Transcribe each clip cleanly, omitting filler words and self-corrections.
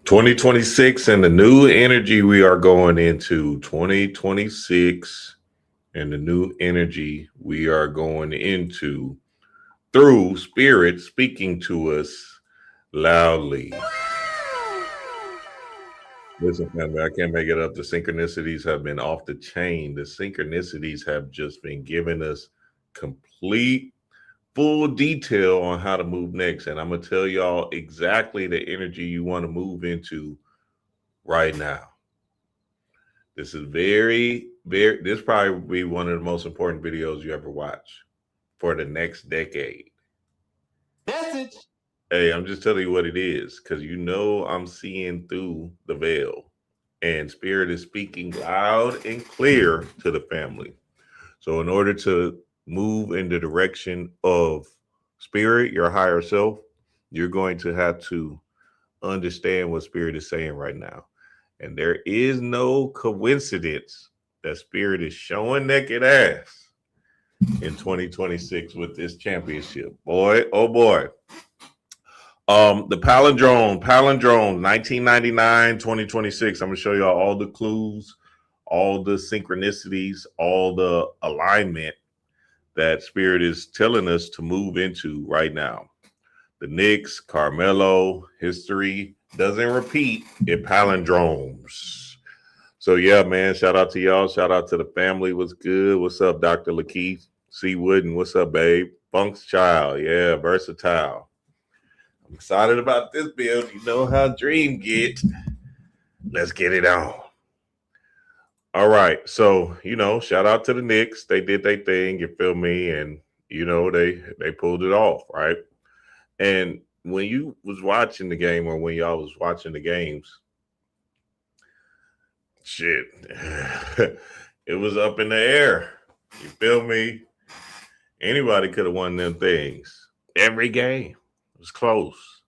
2026 and the new energy we are going into 2026 and the new energy we are going into through spirit speaking to us loudly. Listen, family, I can't make it up. The synchronicities have been off the chain. The synchronicities have just been giving us complete, full detail on how to move next. And I'm going to tell y'all exactly the energy you want to move into right now. This is this probably be one of the most important videos you ever watch for the next decade. Message. Hey, I'm just telling you what it is because I'm seeing through the veil and spirit is speaking loud and clear to the family. So, in order to move in the direction of spirit, your higher self, you're going to have to understand what spirit is saying right now. And there is no coincidence that spirit is showing naked ass in 2026 with this championship. Boy, oh boy. The palindrome, 1999, 2026. I'm gonna show y'all all the clues, all the synchronicities, all the alignment that spirit is telling us to move into right now. The Knicks, Karmelo, history doesn't repeat, it palindromes. So yeah, man, shout out to y'all. Shout out to the family. What's good? What's up, Dr. Lakeith? C. Wooden, what's up, babe? Funk's child, yeah, versatile. I'm excited about this build. You know how Dream get. Let's get it on. All right. So, shout out to the Knicks. They did their thing, you feel me? And they pulled it off, right? And when you was watching the game or when y'all was watching the games, shit, it was up in the air. You feel me? Anybody could have won them things. Every game was close.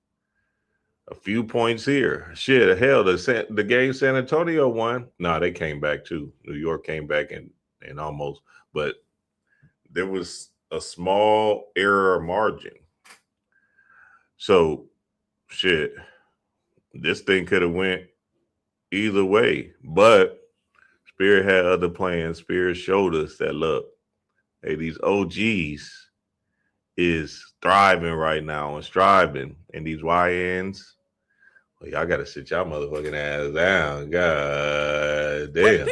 A few points here. Shit, hell, the game San Antonio won. Nah, they came back too. New York came back and almost, but there was a small error margin. So, shit, this thing could have went either way, but Spirit had other plans. Spirit showed us that look, hey, these OGs is thriving right now and striving, and these YNs, well, y'all gotta sit y'all motherfucking ass down. God damn.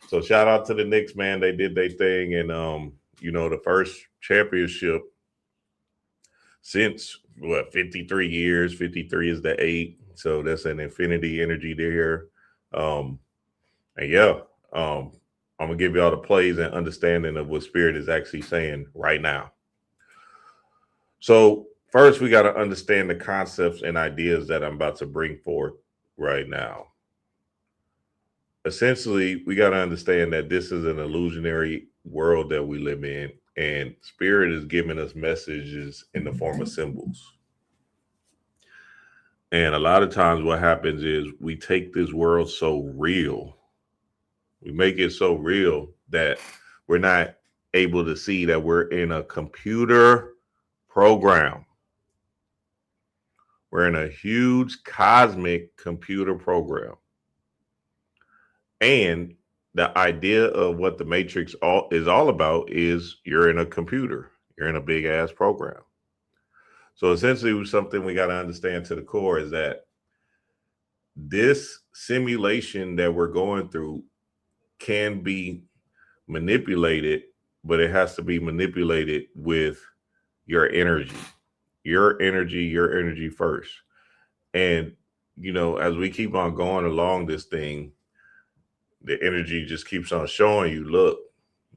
So shout out to the Knicks, man. They did their thing, and the first championship since 53 years. 53 is the 8, so that's an infinity energy there. And yeah, I'm gonna give y'all the plays and understanding of what spirit is actually saying right now. So first, we got to understand the concepts and ideas that I'm about to bring forth right now. Essentially, we got to understand that this is an illusionary world that we live in, and spirit is giving us messages in the form of symbols. And a lot of times, what happens is we take this world so real, we make it so real that we're not able to see that we're in a computer program. We're in a huge cosmic computer program. And the idea of what the Matrix is all about is you're in a computer, you're in a big ass program. So essentially, something we got to understand to the core is that this simulation that we're going through can be manipulated, but it has to be manipulated with your energy, your energy first. And, as we keep on going along this thing, the energy just keeps on showing you, look,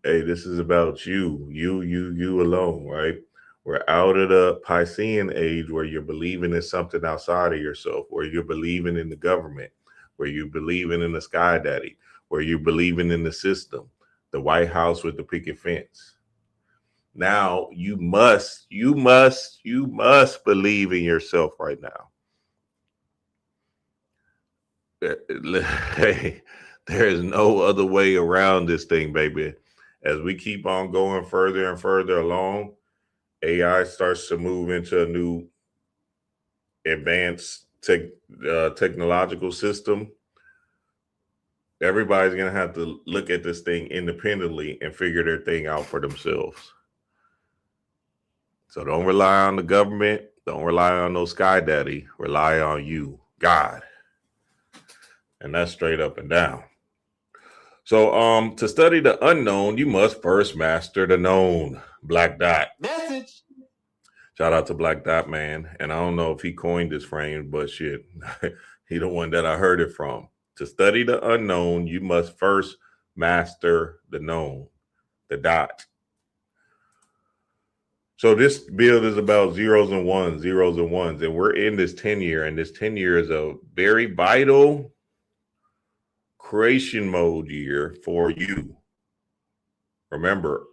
hey, this is about you alone, right? We're out of the Piscean age where you're believing in something outside of yourself, where you're believing in the government, where you're believing in the sky daddy, where you're believing in the system, the White House with the picket fence. Now you must believe in yourself right now. Hey, there is no other way around this thing, baby. As we keep on going further and further along, AI starts to move into a new advanced technological system, everybody's going to have to look at this thing independently and figure their thing out for themselves. So don't rely on the government. Don't rely on no sky daddy. Rely on you, God. And that's straight up and down. So to study the unknown, you must first master the known. Black Dot. Message. Shout out to Black Dot, man. And I don't know if he coined this frame, but shit, he the one that I heard it from. To study the unknown, you must first master the known, the dot. So this build is about zeros and ones, and we're in this 10-year, and this 10-year is a very vital creation mode year for you. Remember,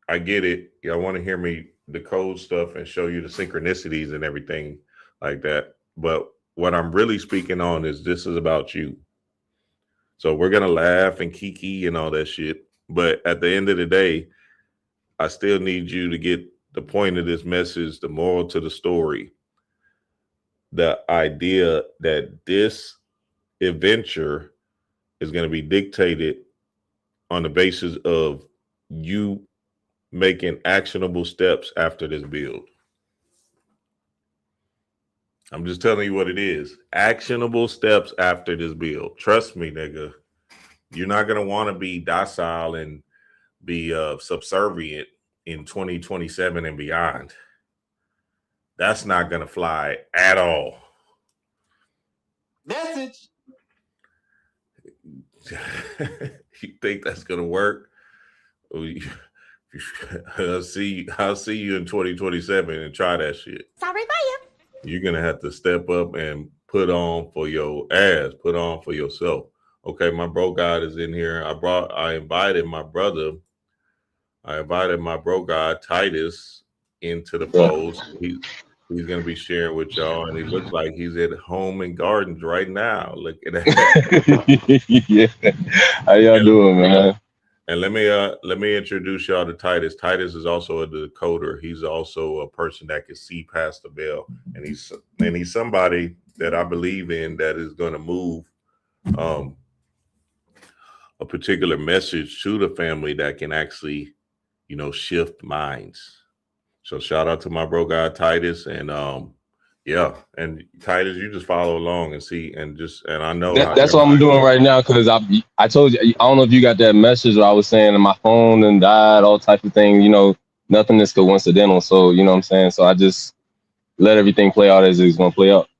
I get it. Y'all want to hear me decode stuff and show you the synchronicities and everything like that. But what I'm really speaking on is this is about you. So we're going to laugh and kiki and all that shit. But at the end of the day, I still need you to get the point of this message, the moral to the story, the idea that this adventure is going to be dictated on the basis of you making actionable steps after this build. I'm just telling you what it is. Actionable steps after this build. Trust me, nigga. You're not going to want to be docile and be subservient in 2027 and beyond. That's not going to fly at all. Message. You think that's going to work? I'll see you in 2027 and try that shit. Sorry about you. You're going to have to step up and put on for your ass, put on for yourself. Okay, my bro God is in here. I invited my brother. I invited my bro God Titus into the fold. He's going to be sharing with y'all, and he looks like he's at home and gardens right now. Look at that. Yeah. How y'all doing, man? And let me introduce y'all to Titus. Titus is also a decoder. He's also a person that can see past the veil, and he's somebody that I believe in that is going to move a particular message to the family that can actually, shift minds. So shout out to my bro God Titus, and yeah, and Titus, you just follow along and see, and I know that's what I'm doing right now, because I told you, I don't know if you got that message where I was saying that my phone and died, all type of things. Nothing is coincidental. So you know what I'm saying. So I just let everything play out as it's gonna play out.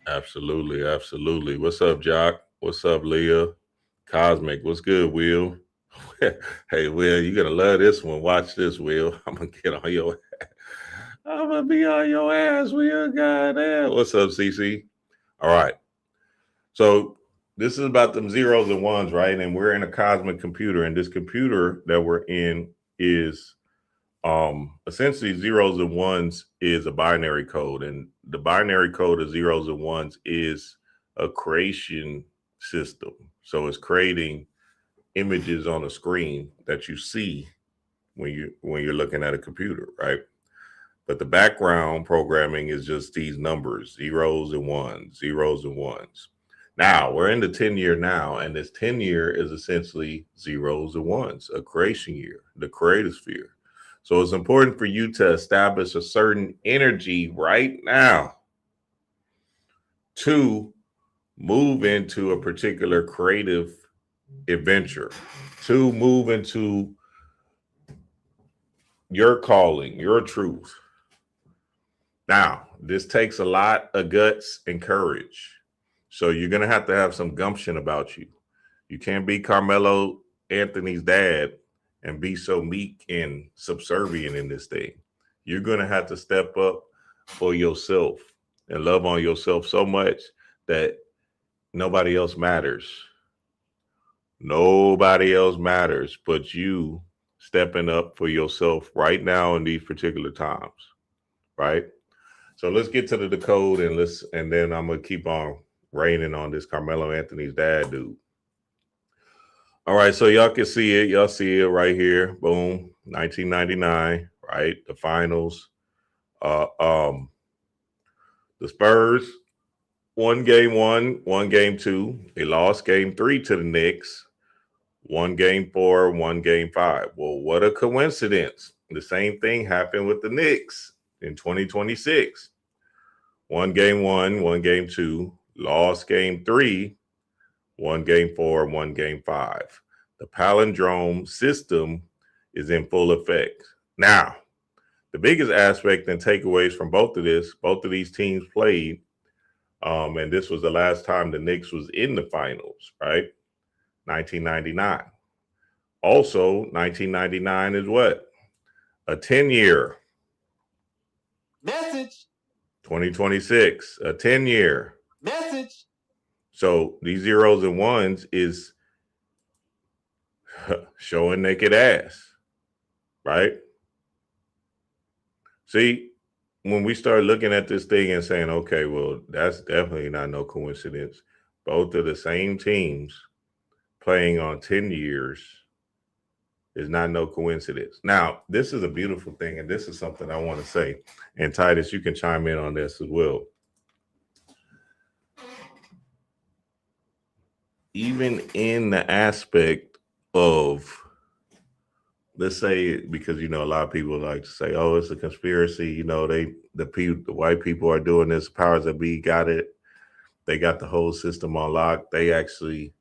Absolutely, absolutely. What's up, Jock? What's up, Leah? Cosmic, what's good, Will? Hey, Will, you're gonna love this one. Watch this, Will. I'm gonna get on your ass. I'm gonna be on your ass, Will. Goddamn. What's up, CC? All right. So this is about them zeros and ones, right? And we're in a cosmic computer, and this computer that we're in is essentially zeros and ones is a binary code, and the binary code of zeros and ones is a creation system. So it's creating images on a screen that you see when you're looking at a computer, right? But the background programming is just these numbers, zeros and ones. Now we're in the 10-year now, and this 10-year is essentially zeros and ones, a creation year, the creative sphere. So it's important for you to establish a certain energy right now to move into a particular creative adventure, to move into your calling, your truth. Now, this takes a lot of guts and courage. So you're going to have some gumption about you. You can't be Karmelo Anthony's dad and be so meek and subservient in this thing. You're going to have to step up for yourself and love on yourself so much that nobody else matters. Nobody else matters but you stepping up for yourself right now in these particular times, right? So let's get to the code, and then I'm gonna keep on raining on this Karmelo Anthony's dad dude. All right, so y'all can see it. Y'all see it right here. Boom, 1999, right? The finals. The Spurs One game one, one game two. They lost game three to the Knicks. One game four, one game five. Well, what a coincidence. The same thing happened with the Knicks in 2026. One, one game two, lost game three, one game four, one game five. The palindrome system is in full effect. Now, the biggest aspect and takeaways from both of these teams played, and this was the last time the Knicks was in the finals, right? 1999. Also, 1999 is what? A 10-year. Message. 2026, a 10-year. Message. So these zeros and ones is showing naked ass, right? See, when we start looking at this thing and saying, okay, well, that's definitely not no coincidence. Both of the same teams playing on 10 years is not no coincidence. Now, this is a beautiful thing, and this is something I want to say. And Titus, you can chime in on this as well. Even in the aspect of, let's say, because a lot of people like to say, "Oh, it's a conspiracy." The white people are doing this. Powers that be got it. They got the whole system on lock. They actually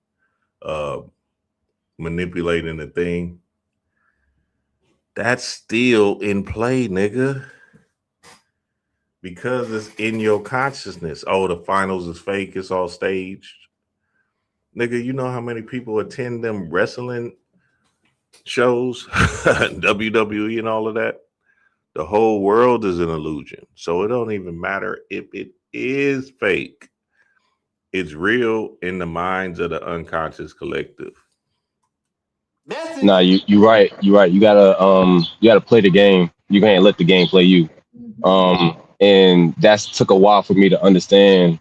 manipulating the thing. That's still in play, nigga. Because it's in your consciousness. Oh, the finals is fake. It's all staged. Nigga, you know how many people attend them wrestling shows, WWE and all of that? The whole world is an illusion. So it don't even matter if it is fake. It's real in the minds of the unconscious collective. Message. Nah, you right. You right. You gotta play the game. You can't let the game play you. And that's took a while for me to understand.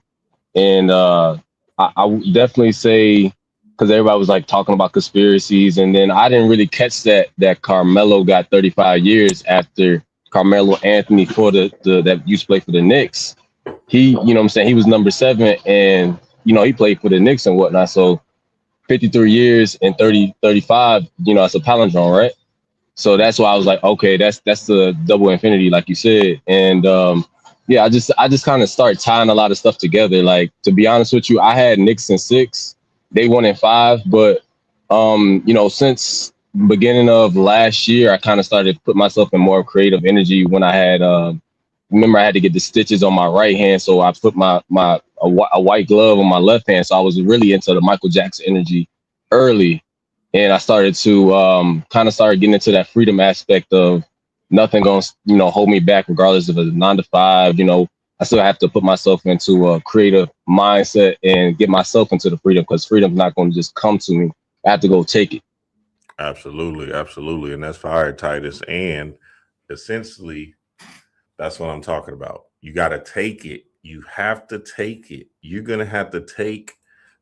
And I would definitely say, because everybody was like talking about conspiracies, and then I didn't really catch that Karmelo got 35 years after Carmelo Anthony for the that used to play for the Knicks. He, what I'm saying, he was number 7, and he played for the Knicks and whatnot. So 53 years and 35, it's a palindrome, right? So that's why I was like, okay, that's the double infinity, like you said. And yeah, I just kind of start tying a lot of stuff together. Like, to be honest with you, I had Knicks in 6, they won in 5, but since beginning of last year, I kind of started to put myself in more creative energy when I had remember I had to get the stitches on my right hand, so I put a white glove on my left hand. So I was really into the Michael Jackson energy early, and I started to kind of start getting into that freedom aspect of nothing going to hold me back, regardless of a 9 to 5. I still have to put myself into a creative mindset and get myself into the freedom, because freedom's not going to just come to me. I have to go take it. Absolutely, absolutely. And that's fire, Titus. And essentially, that's what I'm talking about. You got to take it. You have to take it. You're going to have to take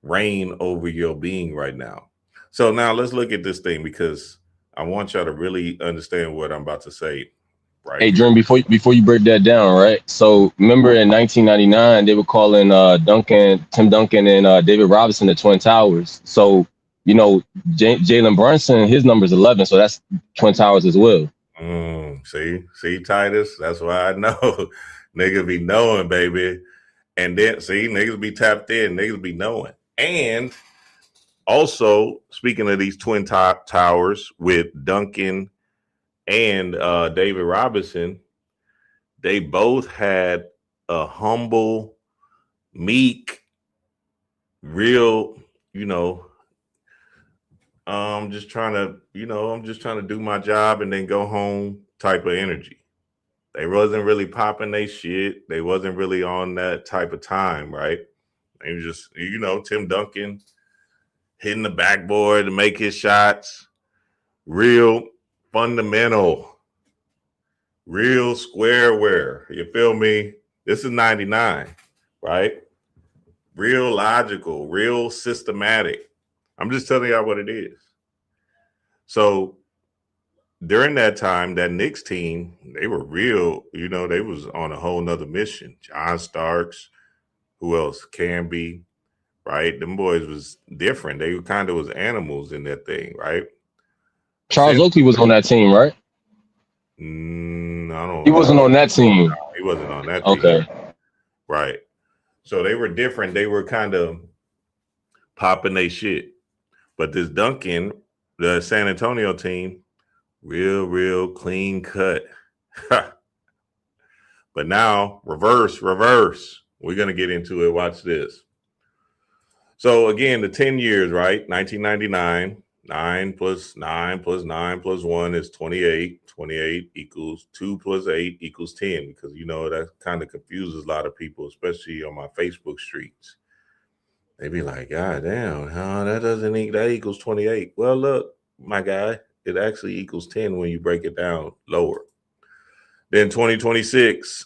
reign over your being right now. So now let's look at this thing, because I want y'all to really understand what I'm about to say. Right. Hey, Dream, before you break that down, right? So remember in 1999, they were calling Tim Duncan and David Robinson the Twin Towers. So, Jalen Brunson, his number is 11. So that's Twin Towers as well. See, Titus, that's why I know. Niggas be knowing, baby. And then, see, niggas be tapped in. Niggas be knowing. And also, speaking of these Twin Towers with Duncan and David Robinson, they both had a humble, meek, real, I'm just trying to do my job and then go home type of energy. They wasn't really popping they shit. They wasn't really on that type of time, right? They was just, Tim Duncan hitting the backboard to make his shots. Real fundamental. Real squareware. You feel me? This is 99, right? Real logical, real systematic. I'm just telling y'all what it is. So during that time, that Knicks team, they were real, they was on a whole nother mission. John Starks, Who else? Can be, right? Them boys was different. They kind of was animals in that thing, right? Charles Oakley was on that team, right? I He don't wasn't know. on that team. He wasn't on that team, Okay. right? So they were different. They were kind of popping their shit. But this Duncan, the San Antonio team, real clean cut. But now, reverse. We're going to get into it. Watch this. So again, the 10 years, right? 1999, 9 plus 9 plus 9 plus 1 is 28. 28 equals 2 plus 8 equals 10, because you know that kind of confuses a lot of people, especially on my Facebook streets. They be like, God damn, huh, that doesn't that equals 28. Well, look, my guy, it actually equals 10 when you break it down lower. Then 2026,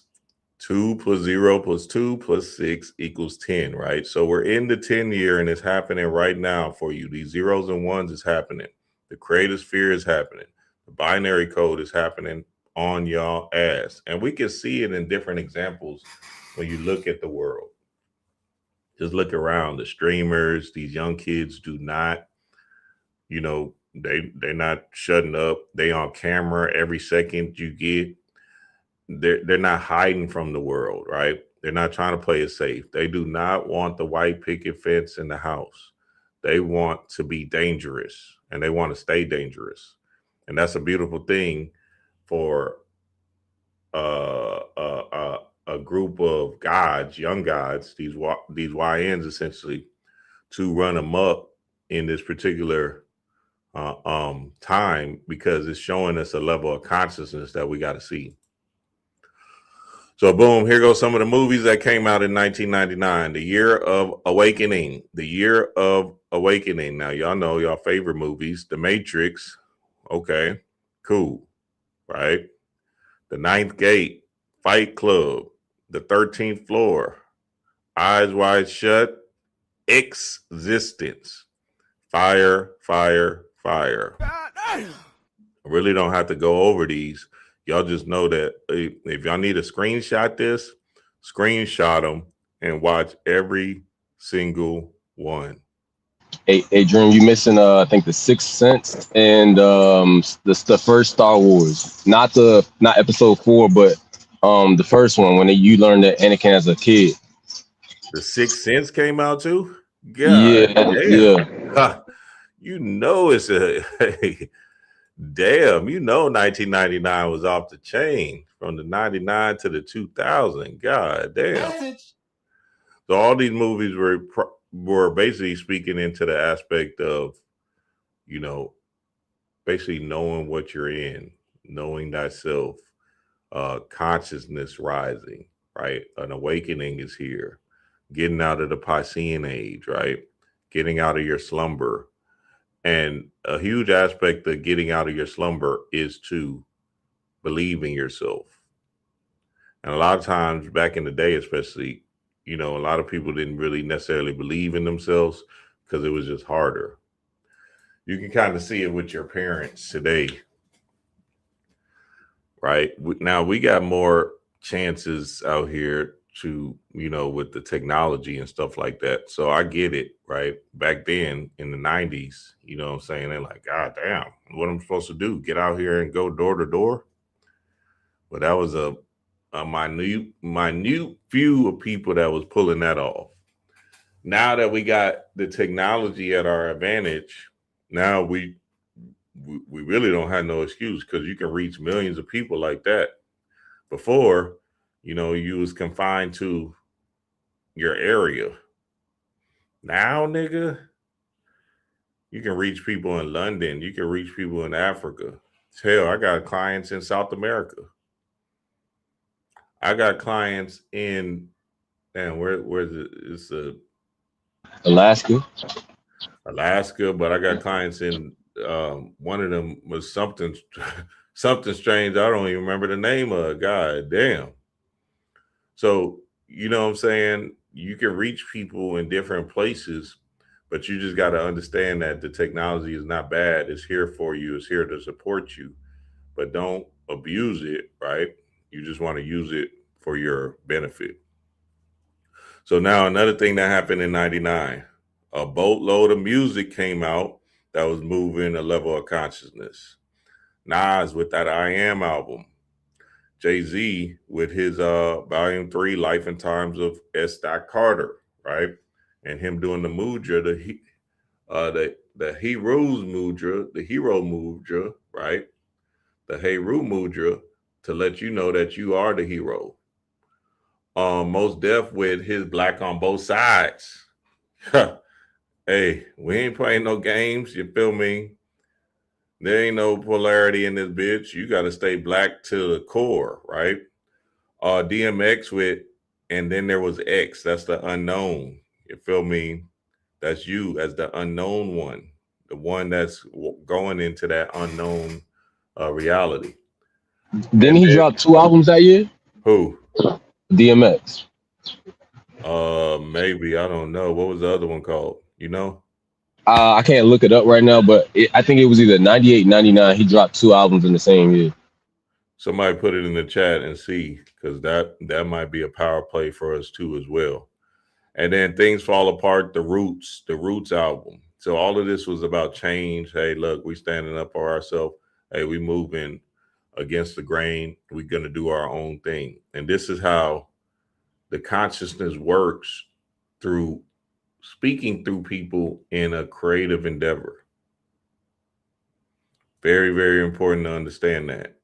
2 plus 0 plus 2 plus 6 equals 10, right? So we're in the 10 year and it's happening right now for you. These zeros and ones is happening. The creative sphere is happening. The binary code is happening on y'all ass. And we can see it in different examples when you look at the world. Just look around. The streamers, these young kids do not, they're not shutting up. They on camera every second you get. They're not hiding from the world, right? They're not trying to play it safe. They do not want the white picket fence in the house. They want to be dangerous and they want to stay dangerous. And that's a beautiful thing for a group of gods, young gods, these YNs essentially, to run amok in this particular time, because it's showing us a level of consciousness that we got to see. So boom, here goes some of the movies that came out in 1999, the year of awakening, the year of awakening. Now, y'all know y'all favorite movies, The Matrix. Okay, cool, right? The Ninth Gate, Fight Club, The 13th Floor, Eyes Wide Shut, Existence, Fire. I really don't have to go over these. Y'all just know that if y'all need to screenshot this, screenshot them and watch every single one. Hey, Dream, you missing I think the Sixth Sense and the first Star Wars, not episode 4, but the first one when you learned that Anakin as a kid. The Sixth Sense came out too? God Yeah, damn. yeah. You know it's a damn, 1999 was off the chain from the 99 to the 2000. God damn. Message. So all these movies were basically speaking into the aspect of, basically knowing what you're in, knowing thyself, consciousness rising, right? An awakening is here, getting out of the Piscean age, right? Getting out of your slumber. And a huge aspect of getting out of your slumber is to believe in yourself. And a lot of times back in the day, especially, a lot of people didn't really necessarily believe in themselves because it was just harder. You can kind of see it with your parents today, right? Now we got more chances out here to, with the technology and stuff like that. So I get it, right? Back then in the 90s, you know what I'm saying? They're like, God damn, what am I supposed to do? Get out here and go door to door? But that was a minute few of people that was pulling that off. Now that we got the technology at our advantage, now we really don't have no excuse, because you can reach millions of people like that. Before, you was confined to your area. Now, nigga, you can reach people in London. You can reach people in Africa. Hell, I got clients in South America. I got clients in, damn, where's it? It's Alaska. Alaska, but I got clients in, one of them was something something strange. I don't even remember the name of it. God damn. So, you know what I'm saying? You can reach people in different places, but you just got to understand that the technology is not bad. It's here for you. It's here to support you, but don't abuse it, right? You just want to use it for your benefit. So now another thing that happened in 99, a boatload of music came out that was moving a level of consciousness. Nas with that I Am album. Jay-Z with his volume 3, Life and Times of S. Carter, right? And him doing the mudra, the hero mudra, right? The Heru mudra to let you know that you are the hero. Most Def with his Black on Both Sides. Hey, we ain't playing no games, you feel me? There ain't no polarity in this bitch. You got to stay black to the core, right? DMX with, and then there was X. That's the unknown. You feel me? That's you as the unknown one, the one that's going into that unknown reality. Didn't he drop 2 albums that year? Who? DMX. Maybe, I don't know. What was the other one called? You know? I can't look it up right now, but I think it was either 98, 99. He dropped 2 albums in the same year. Somebody put it in the chat and see, because that might be a power play for us too as well. And then Things Fall Apart, the Roots album. So all of this was about change. Hey, look, we standing up for ourselves. Hey, we moving against the grain. We're going to do our own thing. And this is how the consciousness works, through speaking through people in a creative endeavor. Very, very important to understand that.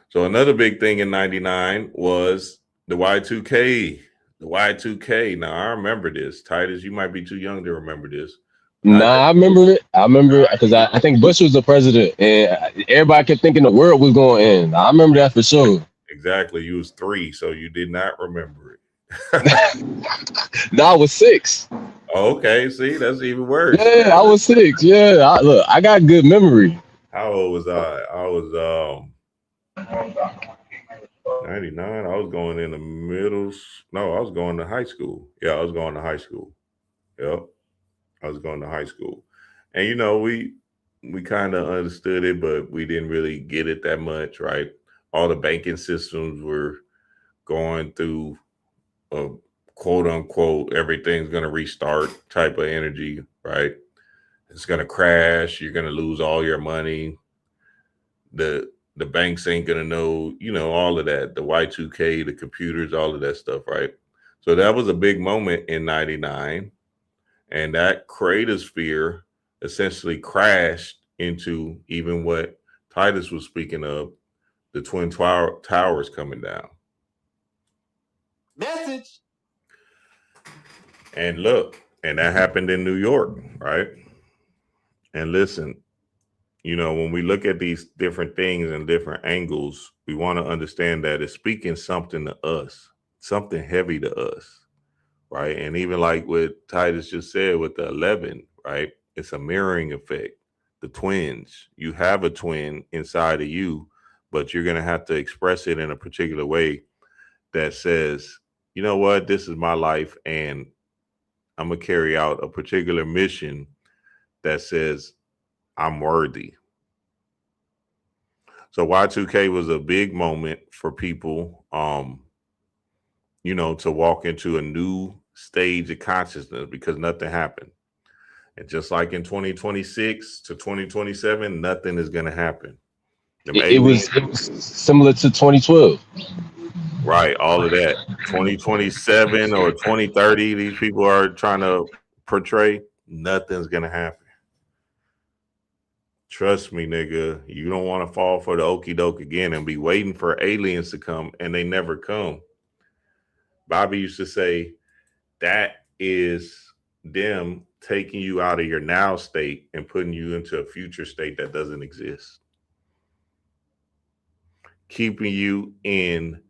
So another big thing in 99 was the Y2K. The Y2K. Now, I remember this. Titus, you might be too young to remember this. I remember it. I remember it because I think Bush was the president and everybody kept thinking the world was going to end. I remember that for sure. Exactly. You was 3, so you did not remember it. No, I was 6. Okay, see, that's even worse. Yeah, I was 6. Yeah, I got good memory. How old was I? I was 99. I was going in the middle. No, I was going to high school. Yeah, I was going to high school. Yep, I was going to high school. And you know, we kind of understood it, but we didn't really get it that much, right? All the banking systems were going through a quote unquote everything's going to restart type of energy, right? It's going to crash. You're going to lose all your money. The banks ain't going to know, you know, all of that, the Y2K, the computers, all of that stuff, right? So that was a big moment in 99. And that creative sphere essentially crashed into even what Titus was speaking of, the Twin Towers coming down. Message. And look, and that happened in New York, right? And listen, you know, when we look at these different things and different angles, we want to understand that it's speaking something to us, something heavy to us, right? And even like what Titus just said with the 11, right? It's a mirroring effect. The twins, you have a twin inside of you, but you're going to have to express it in a particular way that says, you know what, this is my life and I'm going to carry out a particular mission that says I'm worthy. So Y2K was a big moment for people, you know, to walk into a new stage of consciousness because nothing happened. And just like in 2026 to 2027, nothing is going to happen. It was similar to 2012. Right, all of that. 2027 or 2030, these people are trying to portray, nothing's going to happen. Trust me, nigga, you don't want to fall for the okie doke again and be waiting for aliens to come and they never come. Bobby used to say that is them taking you out of your now state and putting you into a future state that doesn't exist. Keeping you in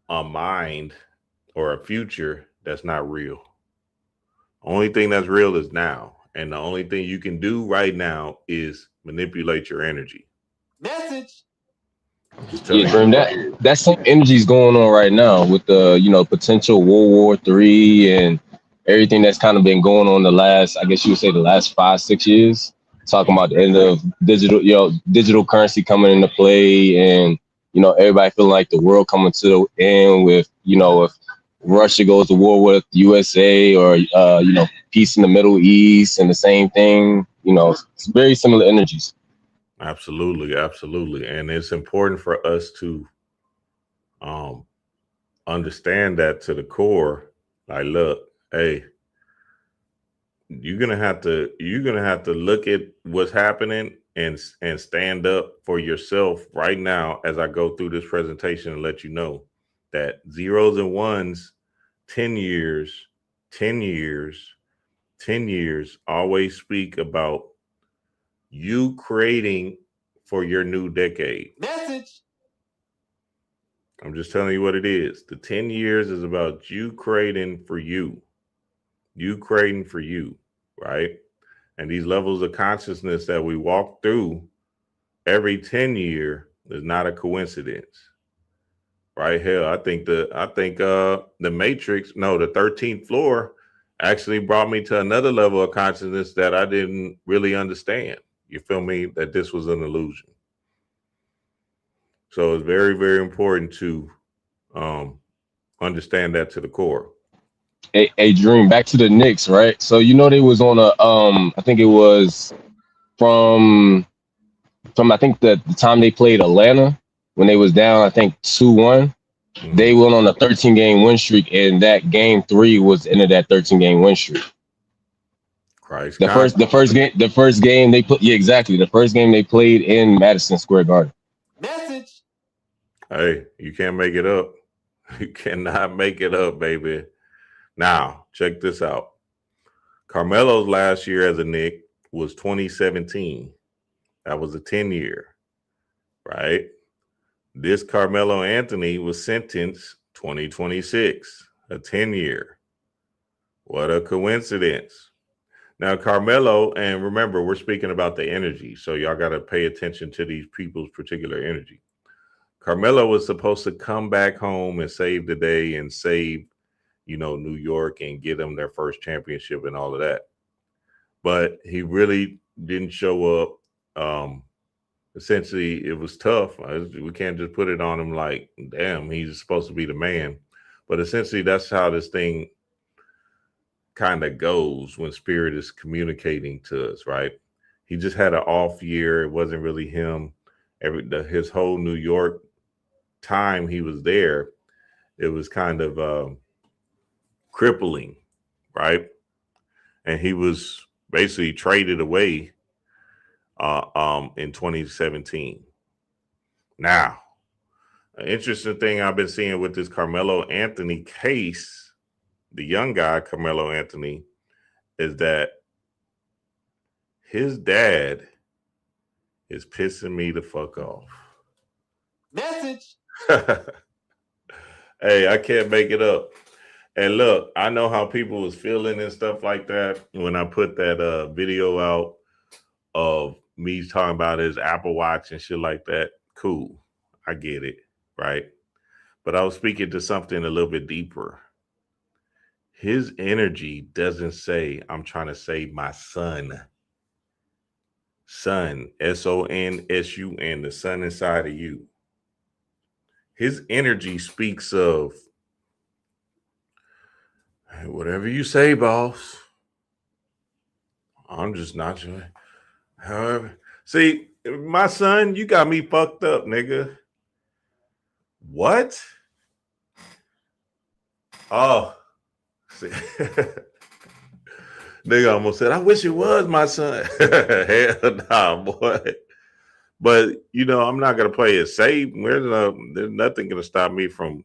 a mind or a future that's not real. Only thing that's real is now. And the only thing you can do right now is manipulate your energy. Message. Yeah, Brim, that same energy is going on right now with the, you know, potential World War III and everything that's kind of been going on the last, I guess you would say the last 5-6 years. Talking about the end of digital currency coming into play and, you know, everybody feeling like the world coming to the end with, you know, if Russia goes to war with USA, or peace in the Middle East, and the same thing. It's very similar energies. Absolutely, absolutely. And it's important for us to um understand that to the core. Like, look, hey, you're gonna have to look at what's happening and stand up for yourself right now as I go through this presentation and let you know that zeros and ones, 10 years, 10 years, 10 years always speak about you creating for your new decade. Message. I'm just telling you what it is. The 10 years is about you creating for you. You creating for you, right? And these levels of consciousness that we walk through every 10 year is not a coincidence. Right? Hell, I think the Matrix, no, the 13th floor actually brought me to another level of consciousness that I didn't really understand. You feel me? That this was an illusion. So it's very, very important to understand that to the core. A dream. Back to the Knicks, right? So they was on a I think it was from I think the time they played Atlanta when they was down, I think 2-1. They went on a 13-game win streak, and that game 3 was the end of that 13-game win streak. Christ, The first game they put, yeah, exactly. The first game they played in Madison Square Garden. Message. Hey, you can't make it up. You cannot make it up, baby. Now, check this out. Karmelo's last year as a Knick was 2017. That was a 10-year, right? This Karmelo Anthony was sentenced 2026, a 10-year. What a coincidence. Now, Karmelo, and remember, we're speaking about the energy, so y'all got to pay attention to these people's particular energy. Karmelo was supposed to come back home and save the day and save, New York and get them their first championship and all of that. But he really didn't show up. Essentially, it was tough. We can't just put it on him like, damn, he's supposed to be the man. But essentially, that's how this thing kind of goes when spirit is communicating to us, right? He just had an off year. It wasn't really him. His whole New York time he was there, it was kind of crippling, right? And he was basically traded away in 2017. Now, an interesting thing I've been seeing with this Karmelo Anthony case, the young guy Karmelo Anthony, is that his dad is pissing me the fuck off. Message. Hey, I can't make it up. And look, I know how people was feeling and stuff like that when I put that video out of me talking about his Apple Watch and shit like that. Cool. I get it, right? But I was speaking to something a little bit deeper. His energy doesn't say, I'm trying to save my son. Son, SONSUN, the sun inside of you. His energy speaks of, hey, whatever you say, boss. I'm just not sure. However, see, my son, you got me fucked up, nigga. What? Oh, see. Nigga almost said, I wish it was my son. Hell nah, boy. But, I'm not going to play it safe. There's nothing going to stop me from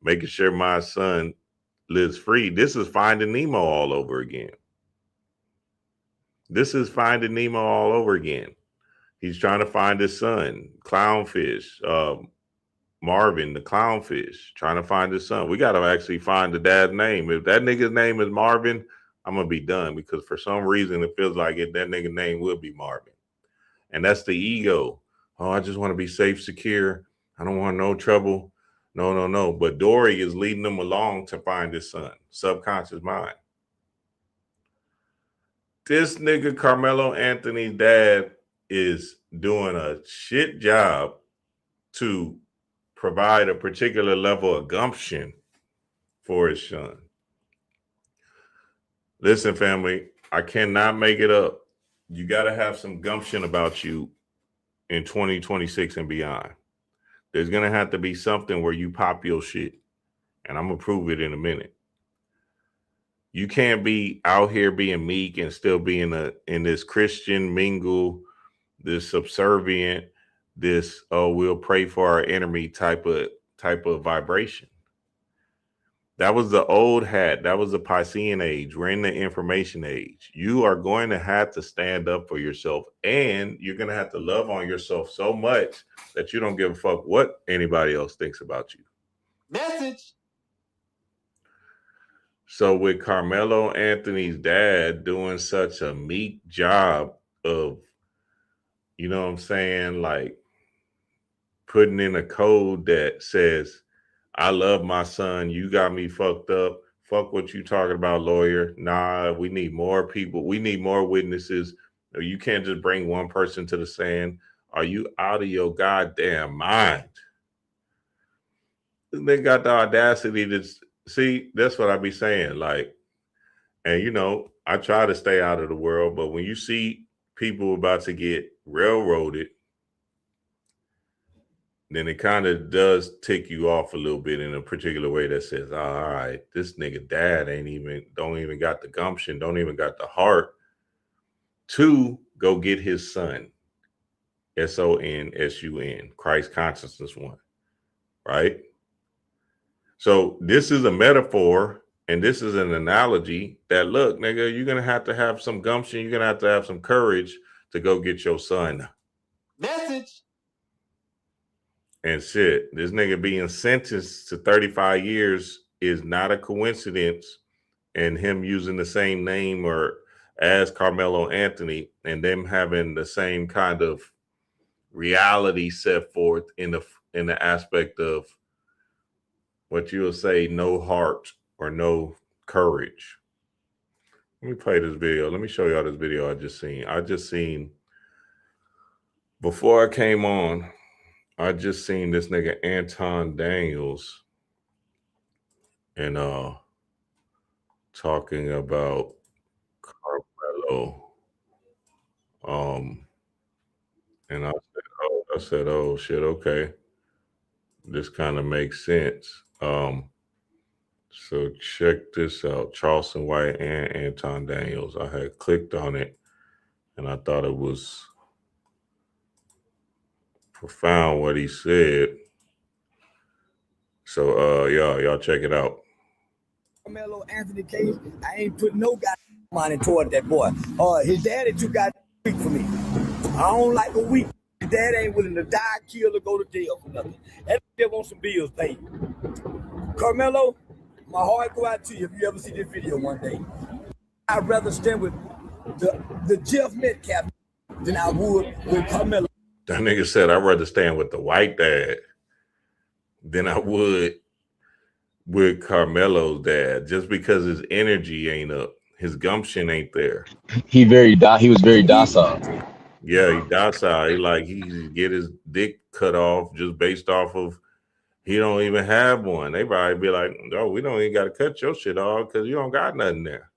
making sure my son lives free. This is Finding Nemo all over again. This is Finding Nemo all over again. He's trying to find his son, Clownfish, Marvin, the Clownfish, trying to find his son. We got to actually find the dad's name. If that nigga's name is Marvin, I'm going to be done, because for some reason it feels like that nigga's name will be Marvin. And that's the ego. Oh, I just want to be safe, secure. I don't want no trouble. No. But Dory is leading them along to find his son. Subconscious mind. This nigga Karmelo Anthony's dad is doing a shit job to provide a particular level of gumption for his son. Listen, family, I cannot make it up. You got to have some gumption about you in 2026 and beyond. There's going to have to be something where you pop your shit. And I'm going to prove it in a minute. You can't be out here being meek and still be in this Christian mingle, this subservient, this we'll pray for our enemy type of vibration. That was the old hat. That was the Piscean age. We're in the information age. You are going to have to stand up for yourself, and you're going to have to love on yourself so much that you don't give a fuck what anybody else thinks about you. Message. So with Karmelo Anthony's dad doing such a meek job of, you know what I'm saying, like putting in a code that says, I love my son, you got me fucked up, fuck what you talking about, lawyer. Nah, we need more people. We need more witnesses. You can't just bring one person to the stand. Are you out of your goddamn mind? They got the audacity to see, that's what I be saying. Like, and you know, I try to stay out of the world, but when you see people about to get railroaded, then it kind of does tick you off a little bit in a particular way that says, all right, this nigga dad don't even got the gumption, don't even got the heart to go get his son. SONSUN, Christ Consciousness One, right? So this is a metaphor, and this is an analogy that, look, nigga, you're going to have some gumption. You're going to have some courage to go get your son. Message. And shit, this nigga being sentenced to 35 years is not a coincidence. And him using the same name or as Karmelo Anthony and them having the same kind of reality set forth in the aspect of what you will say, no heart or no courage. Let me play this video. Let me show y'all this video I just seen before I came on. I just seen this nigga Anton Daniels and talking about Karmelo. And I said, oh shit, okay. This kind of makes sense. So check this out. Charleston White and Anton Daniels. I had clicked on it and I thought it was profound what he said. So y'all check it out. Carmelo Anthony case, I ain't putting no goddamn money toward that boy. His daddy too goddamn weak for me. I don't like a weak. His dad ain't willing to die, kill, or go to jail for nothing. That nigga want some bills paid. Carmelo, my heart go out to you if you ever see this video one day. I'd rather stand with the Jeff Metcalf than I would with Carmelo. That nigga said I'd rather stand with the white dad than I would with Carmelo's dad, just because his energy ain't up, his gumption ain't there. He was very docile. Yeah, he docile. He get his dick cut off just based off of he don't even have one. They probably be like, oh, we don't even got to cut your shit off because you don't got nothing there.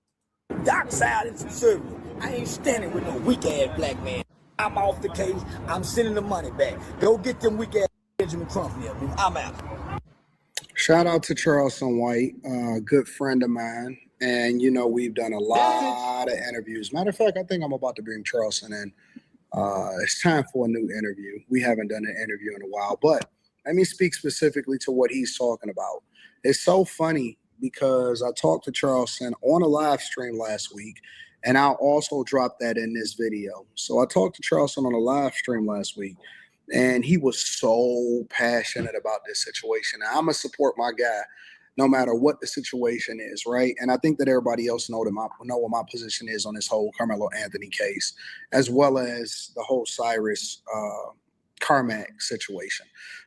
Docile and conservative. I ain't standing with no weak ass black man. I'm off the case. I'm sending the money back. Go get them weak ass Benjamin Crump here. I'm out. Shout out to Charleston White, a good friend of mine. And, you know, we've done a lot of interviews. Matter of fact, I think I'm about to bring Charleston in. It's time for a new interview. We haven't done an interview in a while, but let me speak specifically to what he's talking about. It's so funny because I talked to Charleston on a live stream last week, and I'll also drop that in this video. So I talked to Charleston on a live stream last week, and he was so passionate about this situation. Now, I'm going to support my guy no matter what the situation is, right? And I think that everybody else know what my position is on this whole Carmelo Anthony case, as well as the whole Cyrus Carmack situation.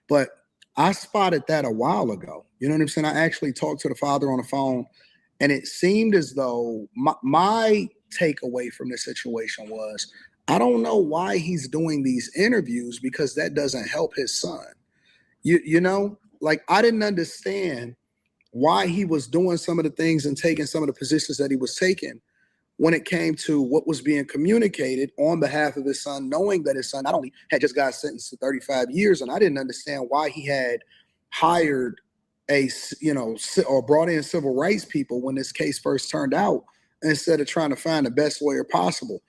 But I spotted that a while ago. You know what I'm saying? I actually talked to the father on the phone, and it seemed as though my takeaway from this situation was, I don't know why he's doing these interviews because that doesn't help his son. You know, like I didn't understand why he was doing some of the things and taking some of the positions that he was taking when it came to what was being communicated on behalf of his son, knowing that his son not only had just got sentenced to 35 years, and I didn't understand why he had hired or brought in civil rights people when this case first turned out, instead of trying to find the best lawyer possible.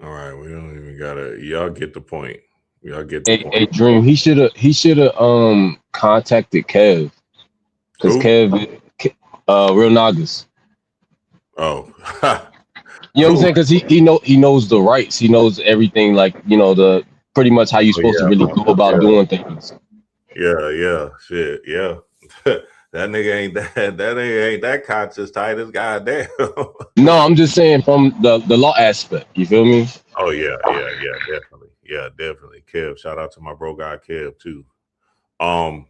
All right, we don't even gotta. Y'all get the point. Y'all get the point. Hey, Dream, he should have contacted Kev, because Who? Kev, Real Nagas. Oh, You know what I'm saying? Because he knows the rights. He knows everything, like, the pretty much how you're supposed to really go about doing things. yeah, shit, yeah. That nigga ain't that conscious, Titus. Goddamn. No, I'm just saying from the law aspect. You feel me? Oh yeah, definitely. Kev, shout out to my bro guy Kev too. Y'all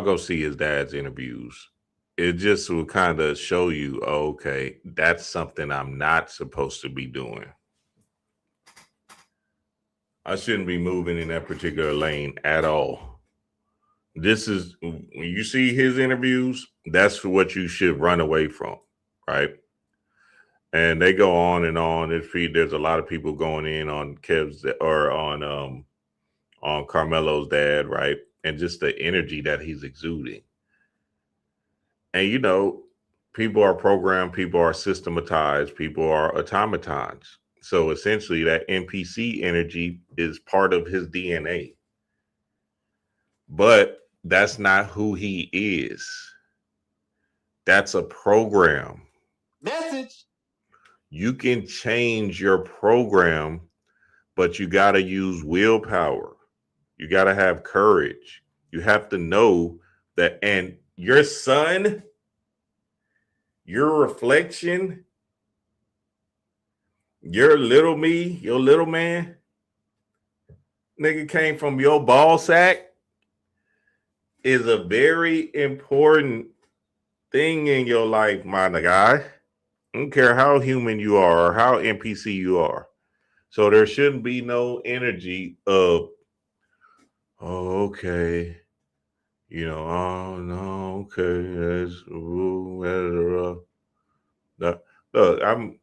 go see his dad's interviews. It just will kind of show you, okay, that's something I'm not supposed to be doing. I shouldn't be moving in that particular lane at all. This is, when you see his interviews, that's what you should run away from, right? And they go on and on. There's a lot of people going in on Kev's or on Karmelo's dad, right? And just the energy that he's exuding. And people are programmed, people are systematized, people are automatons. So essentially that NPC energy is part of his DNA. But that's not who he is. That's a program. Message. You can change your program, but you got to use willpower. You got to have courage. You have to know that, and your son, your reflection, your little me, your little man, nigga came from your ball sack, is a very important thing in your life, my guy. I don't care how human you are or how NPC you are. So there shouldn't be no energy of, oh, okay, oh no, okay, look,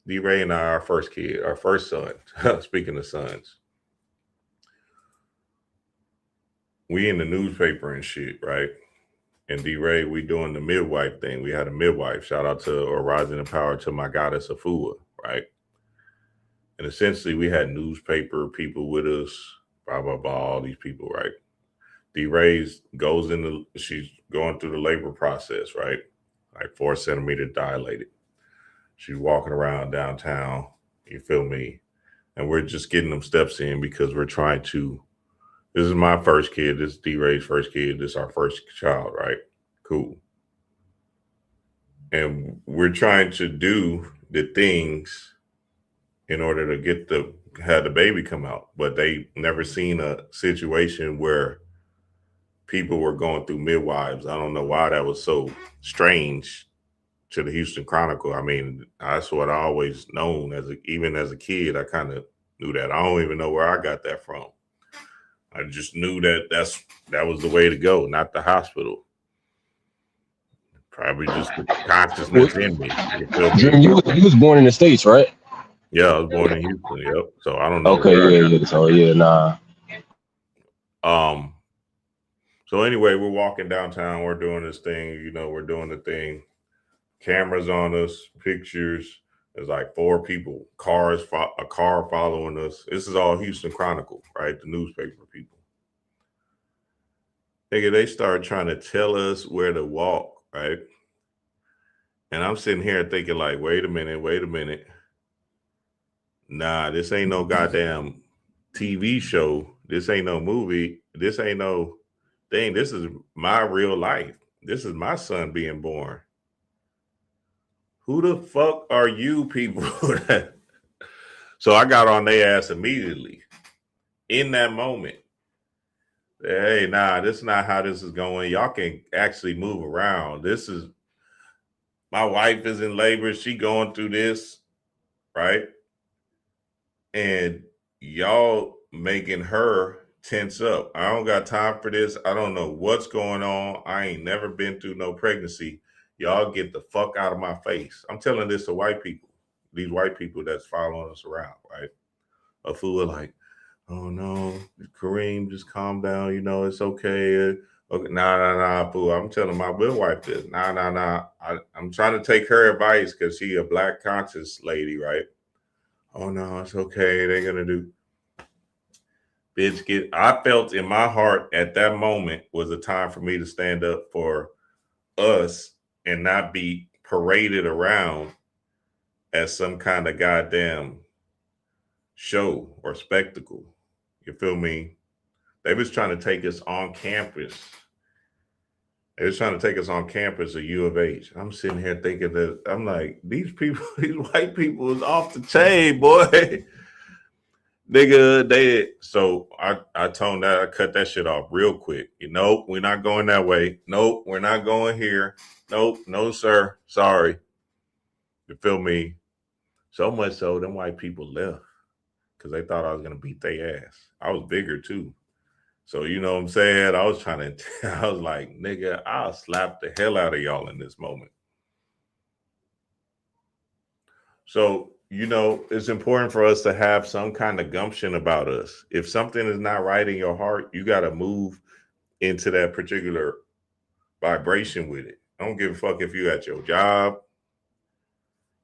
D-Ray and I, our first kid, our first son, speaking of sons, we in the newspaper and shit, right? And D-Ray, we doing the midwife thing. We had a midwife. Shout out to, or rising in power to my goddess Afua, right? And essentially we had newspaper people with us, blah, blah, blah, all these people, right? D-Ray's she's going through the labor process, right? Like 4 centimeters dilated. She's walking around downtown, you feel me? And we're just getting them steps in because we're trying to, this is my first kid, this is D-Ray's first kid, this is our first child, right? Cool. And we're trying to do the things in order to have the baby come out, but they never seen a situation where people were going through midwives. I don't know why that was so strange to the Houston Chronicle. I mean, that's what I always known even as a kid. I kind of knew that. I don't even know where I got that from. I just knew that that was the way to go, not the hospital. Probably just the consciousness in me. Dream, you was born in the States, right? Yeah, I was born in Houston. Yep. So I don't know. Okay, yeah. So nah. So anyway, we're walking downtown. We're doing this thing. We're doing the thing. Cameras on us, pictures. There's like 4 people, a car following us. This is all Houston Chronicle, right? The newspaper people. Nigga, they started trying to tell us where to walk, right? And I'm sitting here thinking like, wait a minute. Nah, this ain't no goddamn TV show. This ain't no movie. This ain't no thing. This is my real life. This is my son being born. Who the fuck are you people? So I got on their ass immediately in that moment. Hey, nah, this is not how this is going. Y'all can actually move around. My wife is in labor. She going through this, right? And y'all making her tense up. I don't got time for this. I don't know what's going on. I ain't never been through no pregnancy. Y'all get the fuck out of my face. I'm telling this to white people. These white people that's following us around, right? A fool are like, oh no, Kareem, just calm down. You know, it's okay. Okay, nah, fool. I'm telling my real wife this. Nah. I'm trying to take her advice because she a black conscious lady, right? Oh no, it's okay. They're gonna do. Bitch, I felt in my heart at that moment was a time for me to stand up for us and not be paraded around as some kind of goddamn show or spectacle. You feel me? They was trying to take us on campus. They was trying to take us on campus at U of H. I'm sitting here thinking that I'm like, these people, these white people is off the chain, boy. Nigga, so I told that I cut that shit off real quick. Nope, we're not going that way. Nope, we're not going here. Nope, no, sir. Sorry. You feel me? So much so them white people left because they thought I was gonna beat their ass. I was bigger too. So you know what I'm saying? I was trying to I was like, nigga, I'll slap the hell out of y'all in this moment. So, you know, it's important for us to have some kind of gumption about us. If something is not right in your heart, you got to move into that particular vibration with it. I don't give a fuck if you at your job.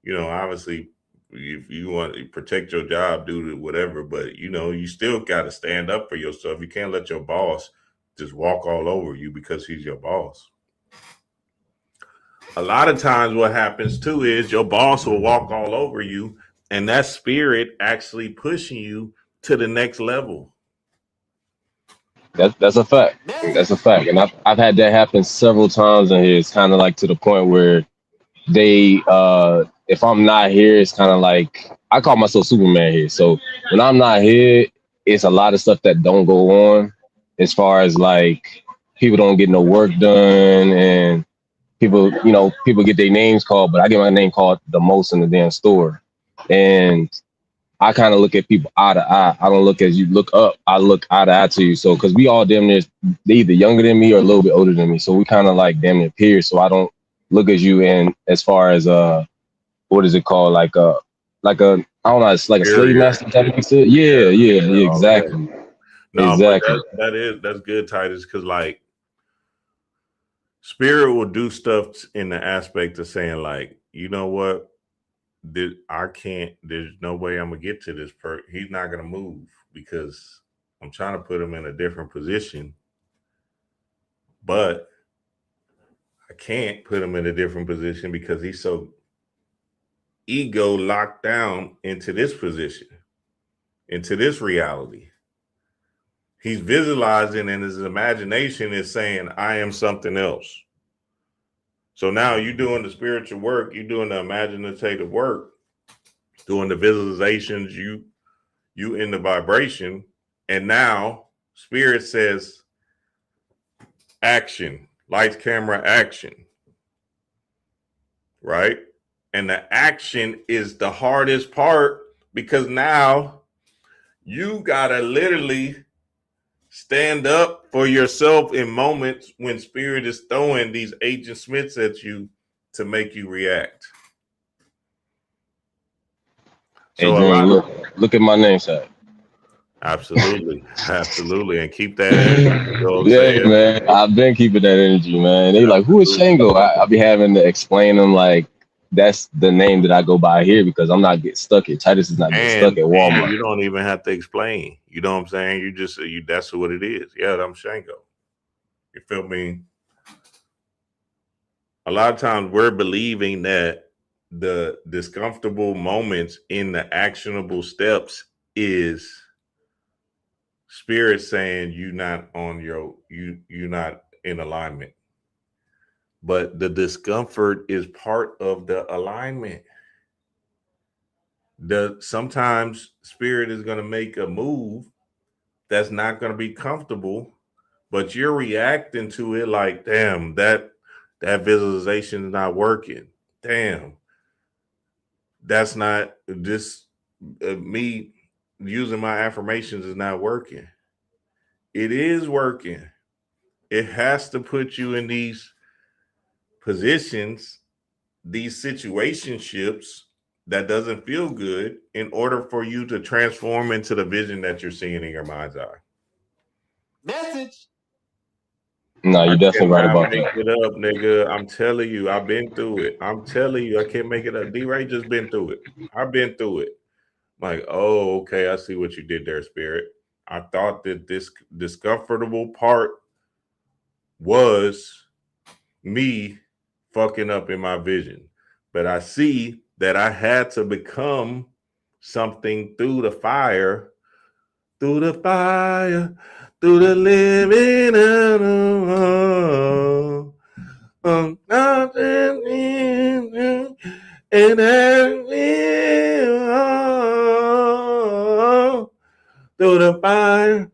You know, obviously, if you want to protect your job, do whatever, but, you know, you still got to stand up for yourself. You can't let your boss just walk all over you because he's your boss. A lot of times what happens too is your boss will walk all over you and that spirit actually pushing you to the next level. That's a fact. That's a fact. And I've had that happen several times in here. It's kind of like to the point where they if I'm not here, it's kind of like I call myself Superman here. So when I'm not here, it's a lot of stuff that don't go on as far as like people don't get no work done and people, you know, people get their names called, but I get my name called the most in the damn store. And I kind of look at people eye to eye. I don't look as you look up. I look eye to eye to you. So because we all damn near, they either younger than me or a little bit older than me. So we kind of like damn near peers. So I don't look at you in as far as what is it called? Like a I don't know, it's like a slave master type of shit. Yeah, exactly. No, exactly. but that's good, Titus, because like spirit will do stuff in the aspect of saying like, you know what? I can't, there's no way I'm gonna get to this he's not gonna move because I'm trying to put him in a different position, but I can't put him in a different position because he's so ego locked down into this position, into this reality. He's visualizing and his imagination is saying, I am something else. So now you're doing the spiritual work, you're doing the imaginative work, doing the visualizations, you in the vibration, and now spirit says action, lights, camera, action. Right? And the action is the hardest part because now you gotta literally stand up for yourself in moments when spirit is throwing these Agent Smiths at you to make you react. So hey, look at my name tag. Absolutely. And keep that energy. You know what I'm saying? Man. I've been keeping that energy, man. They like, who is Shango? I'll be having to explain them like that's the name that I go by here because I'm not getting stuck at Titus is not getting stuck at Walmart. You don't even have to explain. You know what I'm saying? You just that's what it is. Yeah, I'm Shango. You feel me? A lot of times we're believing that the discomfortable moments in the actionable steps is spirit saying you're not on you're not in alignment. But the discomfort is part of the alignment. Sometimes spirit is going to make a move that's not going to be comfortable, but you're reacting to it like, damn, that visualization is not working. Damn, that's not this me using my affirmations is not working. It is working. It has to put you in these positions, these situationships that doesn't feel good in order for you to transform into the vision that you're seeing in your mind's eye. Message. No, you're definitely right about Make that. it up, nigga. I'm telling you, I've been through it. I'm telling you, I can't make it up. D-Ray just been through it. I've been through it. Like, oh, okay, I see what you did there, Spirit. I thought that this discomfortable part was me fucking up in my vision. But I see that I had to become something through the fire, through the fire, through the living of through the fire.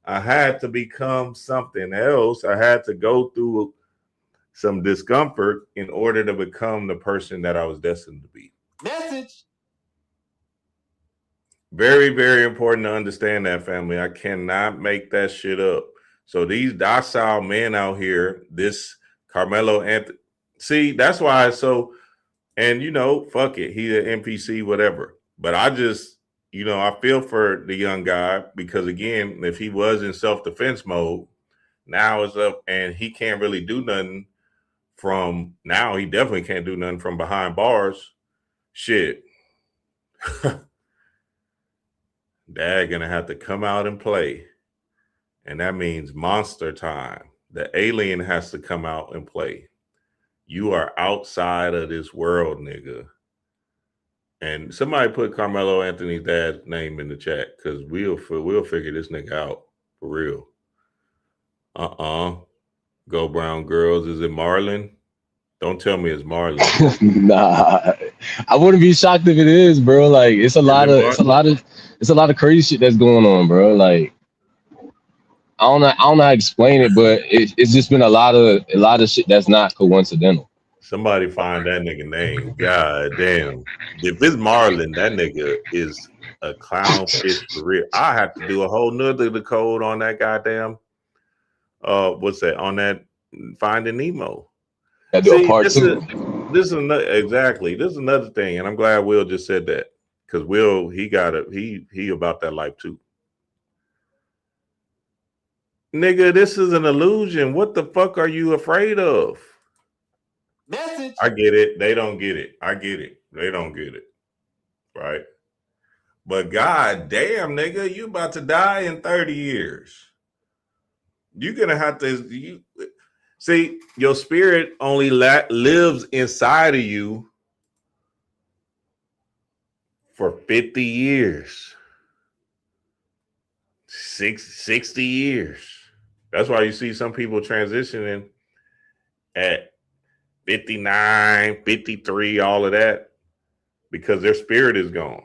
I had to become something else. I had to go through some discomfort in order to become the person that I was destined to be. Message. Very, very important to understand that, family. I cannot make that shit up. So these docile men out here, this Karmelo Anthony, see, that's why it's so, and you know, fuck it, he's an NPC, whatever. But I just, you know, I feel for the young guy because again, if he was in self-defense mode, now it's up and he can't really do nothing from now. He definitely can't do nothing from behind bars. Shit. Dad gonna have to come out and play. And that means monster time. The alien has to come out and play. You are outside of this world, nigga. And somebody put Karmelo Anthony's dad's name in the chat because we'll figure this nigga out for real. Go Brown Girls. Is it Marlon? Don't tell me it's Marlon. Nah, I wouldn't be shocked if it is, bro. Like it's a lot of crazy shit that's going on, bro. Like I don't know how to explain it, but it's just been a lot of shit that's not coincidental. Somebody find that nigga name. God damn. If it's Marlon, that nigga is a clownfish for real. I have to do a whole nother code on that goddamn what's that on that Finding Nemo. I do a part two. This is another thing, and I'm glad Will just said that because Will he about that life too. Nigga, this is an illusion. What the fuck are you afraid of? Message. I get it. They don't get it. I get it. They don't get it. Right? But god damn, nigga, you about to die in 30 years. You're going to have to... See, your spirit only lives inside of you for 50 years. 60 years. That's why you see some people transitioning at 59, 53, all of that, because their spirit is gone.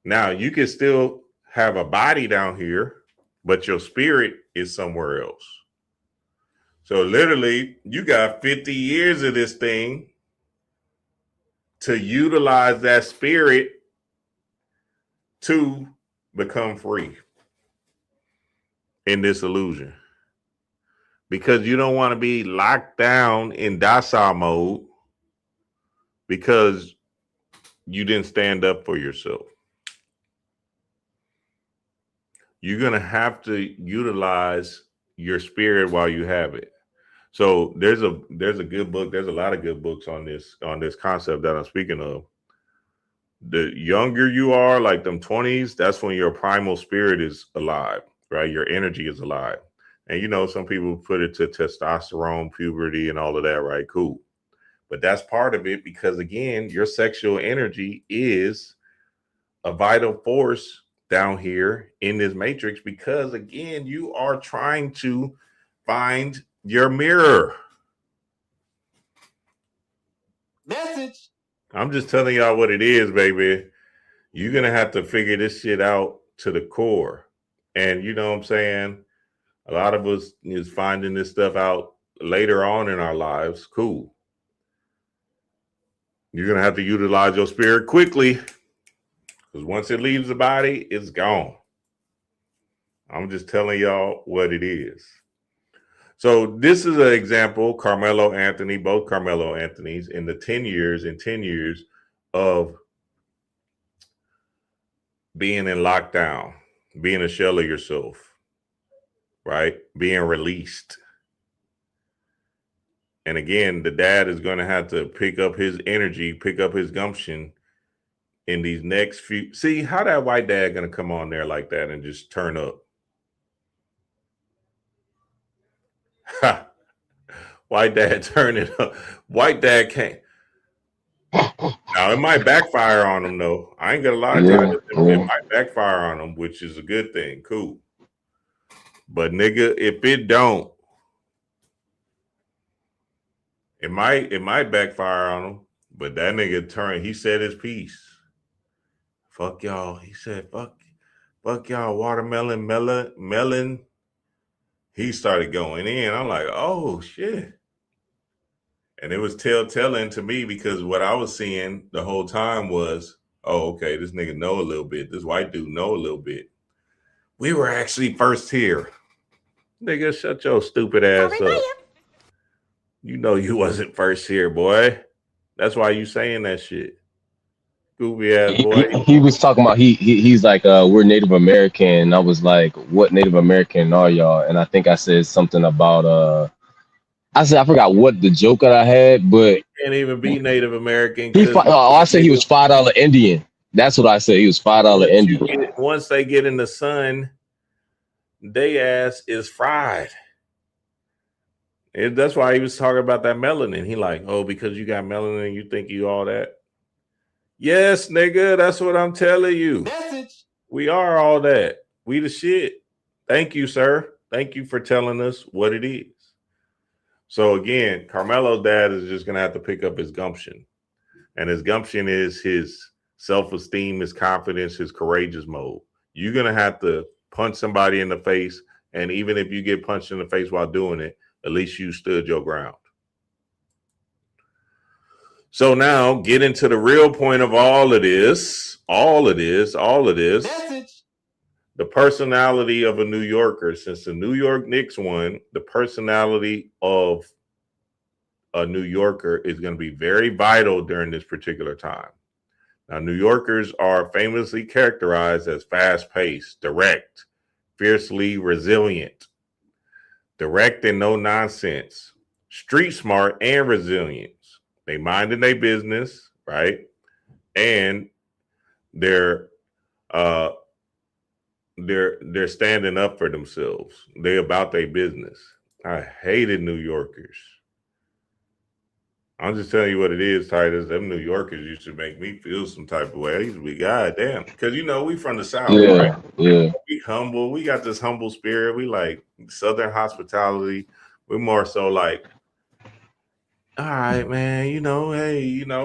Now, you can still have a body down here, but your spirit is somewhere else. So literally, you got 50 years of this thing to utilize that spirit to become free in this illusion. Because you don't want to be locked down in docile mode because you didn't stand up for yourself. You're going to have to utilize your spirit while you have it. So there's a good book. There's a lot of good books on this concept that I'm speaking of. The younger you are, like them 20s, that's when your primal spirit is alive, right? Your energy is alive. And, you know, some people put it to testosterone, puberty, and all of that, right? Cool. But that's part of it because, again, your sexual energy is a vital force down here in this matrix because, again, you are trying to find your mirror. Message. I'm just telling y'all what it is, baby. You're going to have to figure this shit out to the core. And you know what I'm saying? A lot of us is finding this stuff out later on in our lives. Cool. You're going to have to utilize your spirit quickly because once it leaves the body, it's gone. I'm just telling y'all what it is. So this is an example, Karmelo Anthony, both Karmelo Anthonys in the 10 years of being in lockdown, being a shell of yourself, right? Being released. And again, the dad is going to have to pick up his energy, pick up his gumption in these next few. See how that white dad going to come on there like that and just turn up. Ha. White dad turn it up. White dad can't. Now it might backfire on him though. I ain't gonna lie to you. It might backfire on him, which is a good thing. Cool. But nigga, if it don't, it might backfire on him. But that nigga he said his piece. Fuck y'all. He said, fuck y'all, watermelon, melon. He started going in. I'm like, oh shit. And it was telltale to me because what I was seeing the whole time was, oh, okay, this nigga know a little bit. This white dude know a little bit. We were actually first here. Nigga, shut your stupid ass up. You know you wasn't first here, boy. That's why you saying that shit. Goofy ass boy. He was talking about he's like we're Native American. I was like, what Native American are y'all? And I think I said something about I forgot what the joke that I had, but he can't even be Native American. I said he was $5 Indian. That's what I said. He was $5 Indian. Once they get in the sun, they ass is fried. That's why he was talking about that melanin. He like, oh, because you got melanin, you think you all that? Yes, nigga, that's what I'm telling you. Message. We are all that. We the shit. Thank you, sir. Thank you for telling us what it is. So again, Karmelo's dad is just gonna have to pick up his gumption. And his gumption is his self-esteem, his confidence, his courageous mode. You're gonna have to punch somebody in the face. And even if you get punched in the face while doing it, at least you stood your ground. So now get into the real point of all of this. Message. The personality of a New Yorker. Since the New York Knicks won, the personality of a New Yorker is going to be very vital during this particular time. Now, New Yorkers are famously characterized as fast-paced, direct, fiercely resilient, direct and no nonsense, street smart and resilient. They minding their business, right? And they're standing up for themselves. They about their business. I hated New Yorkers. I'm just telling you what it is, Titus. Them New Yorkers used to make me feel some type of way. I used to be, goddamn, because we from the South, right? Yeah. We humble. We got this humble spirit. We like Southern hospitality. We're more so like, all right, man, hey,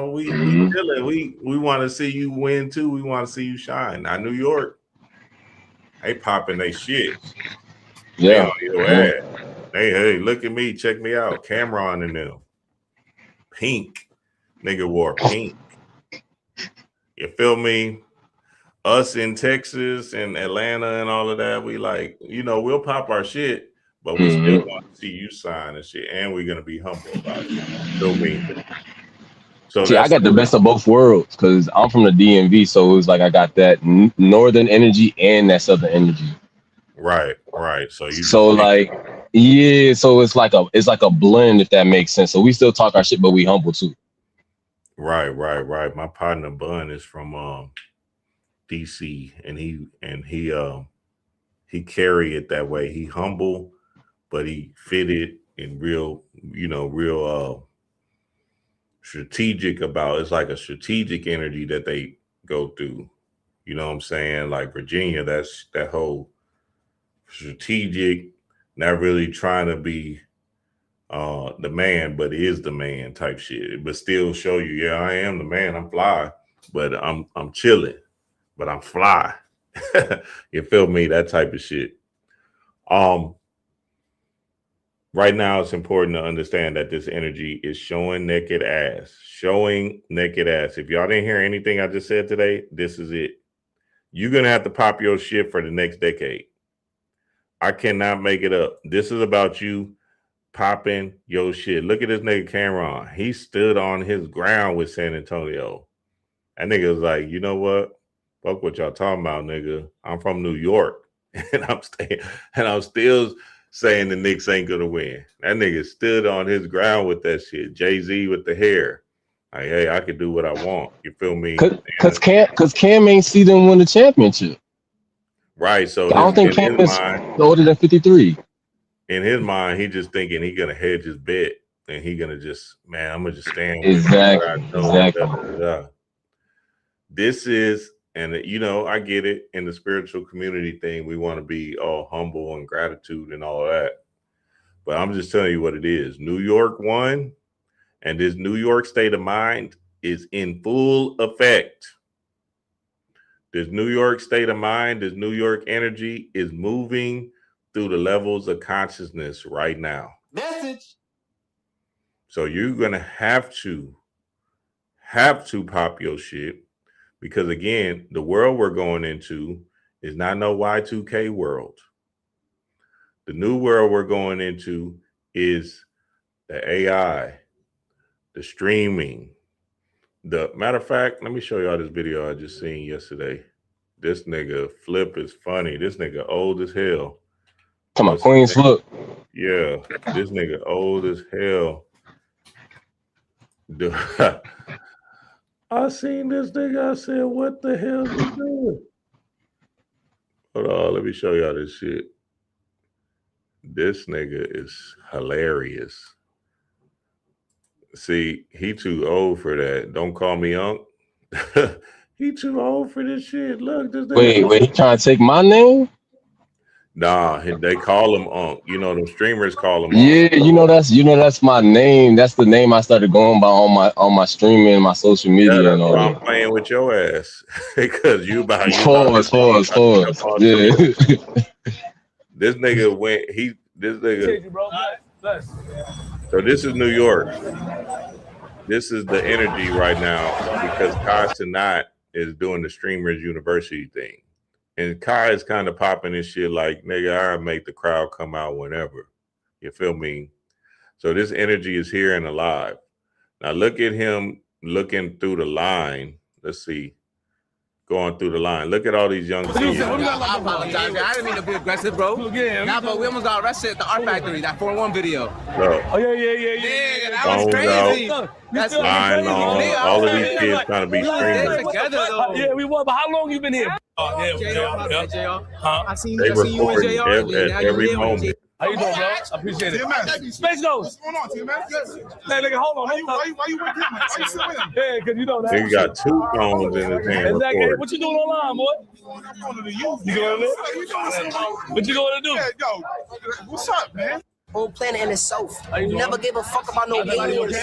we chilling. We want to see you win too. We want to see you shine. Now, New York, they popping they shit. Yeah. Hey, look at me. Check me out. Cameron and them. Pink. Nigga wore pink. You feel me? Us in Texas and Atlanta and all of that, we like, we'll pop our shit. But we still want to see you sign and shit, and we're gonna be humble about it. Feel me? So see, I got the best of both worlds because I'm from the DMV, so it was like I got that northern energy and that southern energy. Right. So so it's like a blend, if that makes sense. So we still talk our shit, but we humble too. Right. My partner Bun is from DC, and he carry it that way. He humble, but he fitted in real strategic about. It's like a strategic energy that they go through. You know what I'm saying? Like Virginia, that's that whole strategic, not really trying to be the man, but is the man type shit. But still show you, yeah, I am the man. I'm fly, but I'm chilling, but I'm fly. You feel me? That type of shit. Right now, it's important to understand that this energy is showing naked ass. If y'all didn't hear anything I just said today, this is it. You're going to have to pop your shit for the next decade. I cannot make it up. This is about you popping your shit. Look at this nigga Cameron. He stood on his ground with San Antonio. That nigga was like, you know what? Fuck what y'all talking about, nigga. I'm from New York. And I'm still saying the Knicks ain't gonna win. That nigga stood on his ground with that shit. Jay-Z with the hair. Like, hey, I can do what I want. You feel me? Cause Cam ain't see them win the championship. Right. So I don't think Cam is older than 53. In his mind, he just thinking he gonna hedge his bet and he gonna just, man, I'm gonna just stand Exactly. This is, and you know, I get it in the spiritual community thing. We want to be all humble and gratitude and all that. But I'm just telling you what it is. New York won, and this New York state of mind is in full effect. This New York state of mind, this New York energy is moving through the levels of consciousness right now. Message. So you're gonna have to pop your shit, because again, the world we're going into is not no Y2K world. The new world we're going into is the AI, the streaming. The matter of fact, let me show y'all this video I just seen yesterday. This nigga Flip is funny. This nigga old as hell. Come on, Queen's Flip. Yeah, this nigga old as hell. I seen this nigga. I said, what the hell is he doing? Hold on, let me show y'all this shit. This nigga is hilarious. See, he too old for that. Don't call me Unc. He too old for this shit. Look, this nigga. Wait, he trying to take my name? Nah, they call him Unc. You know, them streamers call him Unc. Yeah, that's my name. That's the name I started going by on my streaming, my social media, yeah, and all I'm that. playing with your ass because you about Pause. Yeah. This nigga went. So this is New York. This is the energy right now because Kai Sinat is doing the Streamers University thing. And Kai is kind of popping this shit like, nigga, I'll make the crowd come out whenever. You feel me? So this energy is here and alive. Now look at him looking through the line. Let's see. Going through the line. Look at all these young kids. I apologize, man. I didn't mean to be aggressive, bro. Nah, but we almost got arrested at the Art Factory, that 4-1 video. Look. Oh, yeah. That was crazy. That's line long. All of these kids trying to be streamers. Together, though. Yeah, we were, but how long you been here? JR. I seen They you and recording JR. at every moment. How you doing, bro? I appreciate it. Space Ghost. What's going on, T-Man? Hey, nigga, hold on. Why you with him? Why you still with him? Yeah, because you know that. He got 2 phones in his hand. Exactly. What you doing online, boy? I'm going to you. You going to What you going to do? Yeah, yo, what's up, man? Whole planet in itself. You never give a fuck about no aliens.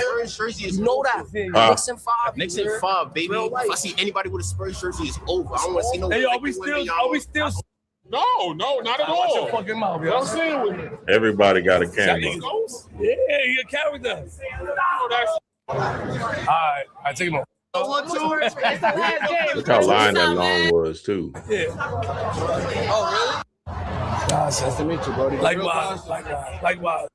You know that. Knicks in 5. Knicks in 5, baby. If I see anybody with a Spurs jersey, it's over. I don't want to see no. Hey, yo, are we still? No, not at all. Watch your fucking mouth, yo. I'm saying with me. Everybody got a camera. Yeah, he a character. All right, take him off. Look how line that long was, too. Yeah. Oh, really? Gosh, nice to meet you, Brody. Likewise.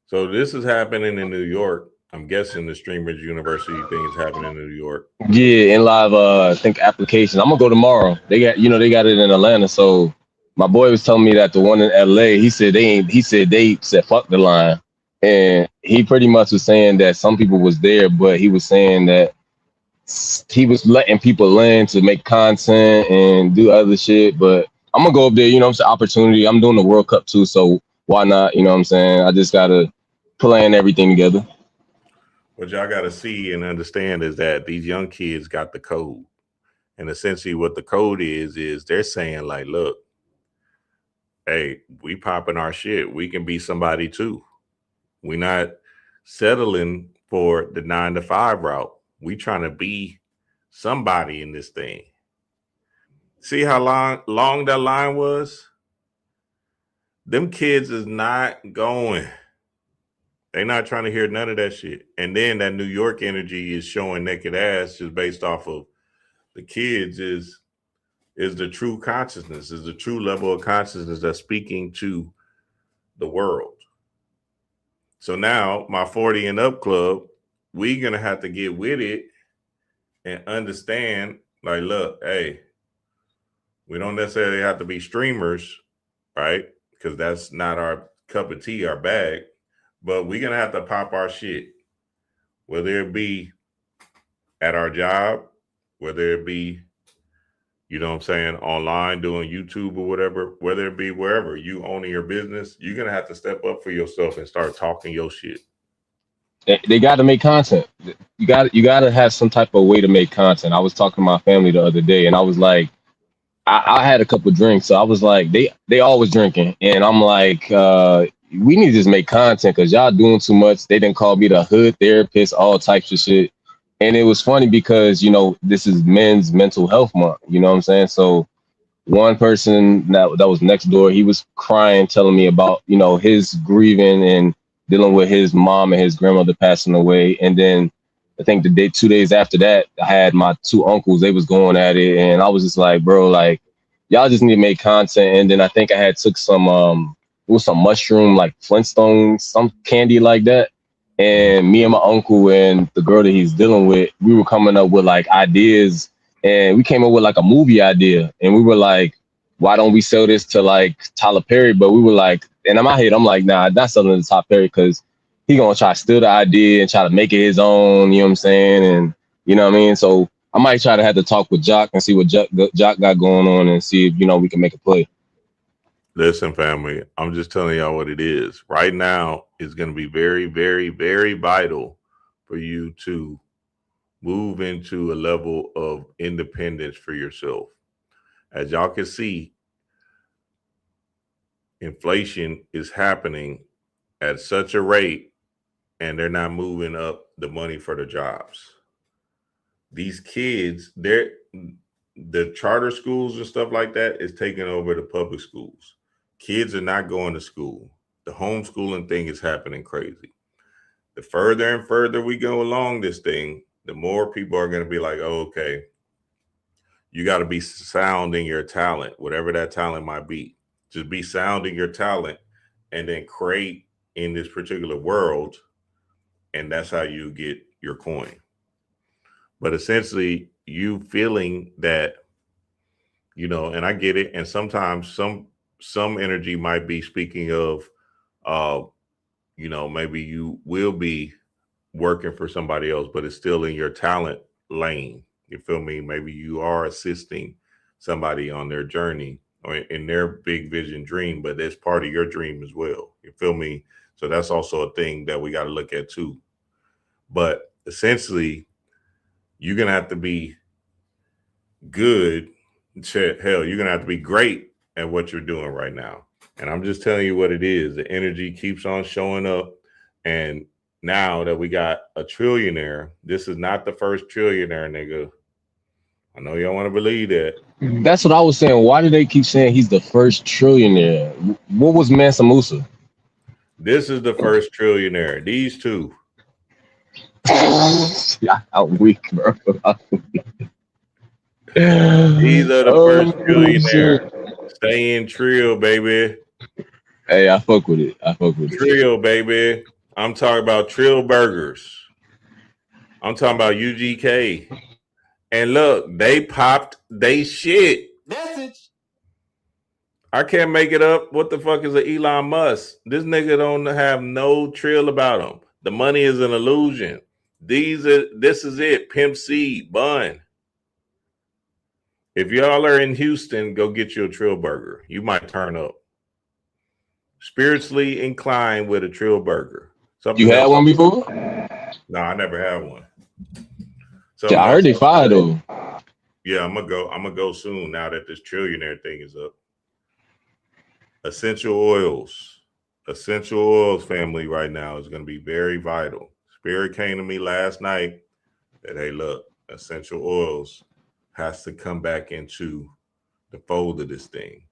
So this is happening in New York. I'm guessing the Streamers University thing is happening in New York. Yeah, in live I think application. I'm gonna go tomorrow. They got it in Atlanta. So my boy was telling me that the one in LA, he said they said fuck the line. And he pretty much was saying that some people was there, but he was saying that he was letting people in to make content and do other shit. But I'm gonna go up there, you know what I'm saying, opportunity. I'm doing the World Cup too, so why not? You know what I'm saying? I just gotta plan everything together. What y'all gotta see and understand is that these young kids got the code. And essentially what the code is they're saying like, look, hey, we popping our shit. We can be somebody too. We're not settling for the 9-to-5 route. We trying to be somebody in this thing. See how long that line was? Them kids is not going. They're not trying to hear none of that shit. And then that New York energy is showing naked ass just based off of the kids is is the true consciousness, is the true level of consciousness that's speaking to the world. So now my 40 and up club, we're going to have to get with it and understand, like, look, hey, we don't necessarily have to be streamers, right? Because that's not our cup of tea, our bag. But we're going to have to pop our shit, whether it be at our job, whether it be, you know what I'm saying, online doing YouTube or whatever, whether it be wherever you owning your business, you're going to have to step up for yourself and start talking your shit. They got to make content. You got to have some type of way to make content. I was talking to my family the other day, and I was like, I had a couple of drinks, so I was like, they always drinking, and I'm like, we need to just make content because y'all doing too much. They didn't call me the hood therapist, all types of shit, and it was funny because this is Men's Mental Health Month. You know what I'm saying? So one person that was next door, he was crying, telling me about his grieving and dealing with his mom and his grandmother passing away. And then I think 2 days after that, I had my two uncles, they was going at it. And I was just like, bro, like, y'all just need to make content. And then I think I had took some, it was some mushroom, like Flintstones, some candy like that. And me and my uncle and the girl that he's dealing with, we were coming up with like ideas, and we came up with like a movie idea. And we were like, why don't we sell this to like Tyler Perry? But we were like, and in my head, I'm like, nah, not selling it to Tyler Perry because he gonna try to steal the idea and try to make it his own, you know what I'm saying? And you know what I mean? So I might try to have to talk with Jock and see what Jock got going on and see if, we can make a play. Listen, family, I'm just telling y'all what it is. Right now, it's going to be very, very, very vital for you to move into a level of independence for yourself. As y'all can see, inflation is happening at such a rate, and they're not moving up the money for the jobs. These kids, the charter schools and stuff like that is taking over the public schools. Kids are not going to school. The homeschooling thing is happening crazy. The further and further we go along this thing, the more people are going to be like, oh, okay, you got to be sounding your talent, whatever that talent might be. Just be sounding your talent and then create in this particular world. And that's how you get your coin. But essentially, you feeling that, and I get it. And sometimes some energy might be speaking of, maybe you will be working for somebody else, but it's still in your talent lane. You feel me? Maybe you are assisting somebody on their journey or in their big vision dream, but that's part of your dream as well. You feel me? So that's also a thing that we got to look at too. But essentially, you're going to have to be good. Hell, you're going to have to be great at what you're doing right now. And I'm just telling you what it is. The energy keeps on showing up. And now that we got a trillionaire, this is not the first trillionaire, nigga. I know y'all want to believe that. That's what I was saying. Why do they keep saying he's the first trillionaire? What was Mansa Musa? This is the first trillionaire. These two. I'm weak, bro. These are the first trillionaire. Stay in trill, baby. Hey, I fuck with it. Trill, baby. I'm talking about Trill Burgers. I'm talking about UGK. And look, they popped they shit. Message. I can't make it up. What the fuck is an Elon Musk? This nigga don't have no trill about him. The money is an illusion. This is it. Pimp C, Bun. If y'all are in Houston, go get you a Trill Burger. You might turn up. Spiritually inclined with a Trill Burger. You had one before? No, I never had one. So I heard they fired though. Yeah, I'm gonna go soon now that this trillionaire thing is up. Essential oils family right now is gonna be very vital. Spirit came to me last night that, hey, look, essential oils has to come back into the fold of this thing.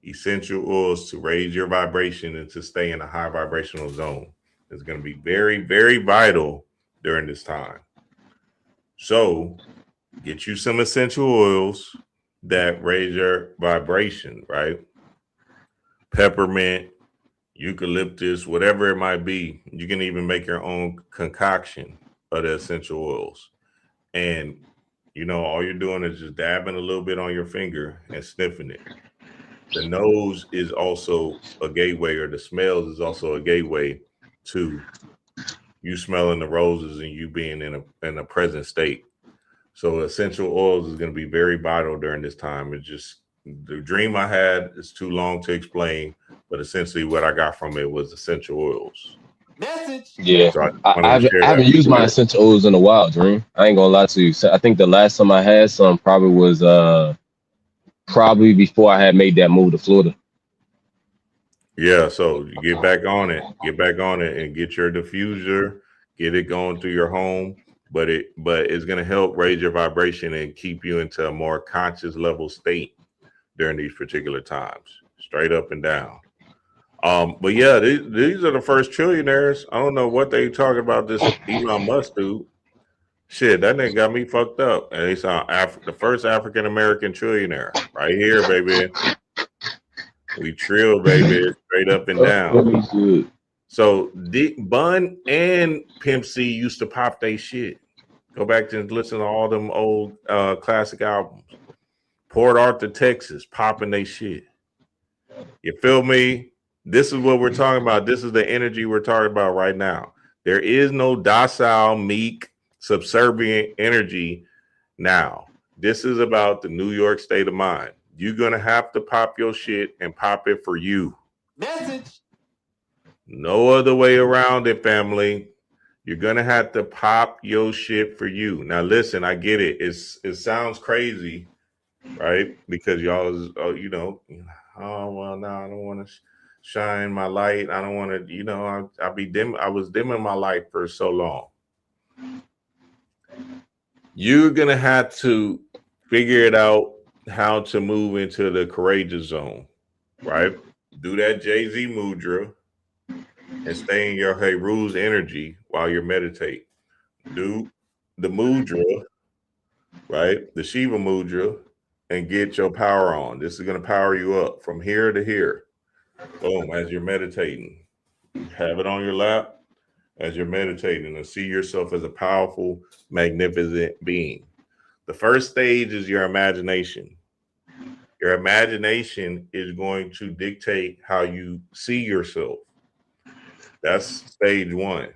Essential oils to raise your vibration and to stay in a high vibrational zone is going to be very, very vital during this time. So get you some essential oils, that raise your vibration, right? Peppermint, eucalyptus, whatever it might be. You can even make your own concoction of the essential oils. And, all you're doing is just dabbing a little bit on your finger and sniffing it. The nose is also a gateway, or the smells is also a gateway to you smelling the roses and you being in a present state. So essential oils is going to be very vital during this time. It's just the dream I had is too long to explain, but essentially what I got from it was essential oils. Message. Yeah, So I haven't used my essential oils in a while, Dream. I ain't gonna lie to you. So I think the last time I had some probably was probably before I had made that move to Florida. Yeah, so you get back on it, and get your diffuser, get it going through your home. But it's gonna help raise your vibration and keep you into a more conscious level state during these particular times, straight up and down. But yeah, these are the first trillionaires. I don't know what they talking about this Elon Musk dude. Shit, that nigga got me fucked up. And he's the first African American trillionaire right here, baby. We trill, baby, straight up and down. So Bun and Pimp C used to pop they shit. Go back and listen to all them old classic albums. Port Arthur, Texas, popping they shit. You feel me? This is what we're talking about. This is the energy we're talking about right now. There is no docile, meek, subservient energy now. This is about the New York state of mind. You're going to have to pop your shit and pop it for you. Message. No other way around it, family. You're going to have to pop your shit for you. Now, listen, I get it. It sounds crazy, right? Because y'all is, oh, well, no, I don't want to shine my light. I don't want to, I was dimming my light for so long. You're going to have to figure it out how to move into the courageous zone, right? Do that Jay-Z mudra and stay in your Heru's energy while you're meditating. Do the mudra, right? The Shiva mudra, and get your power on. This is going to power you up from here to here. Boom, as you're meditating. Have it on your lap as you're meditating and see yourself as a powerful, magnificent being. The first stage is your imagination. Your imagination is going to dictate how you see yourself. That's stage one.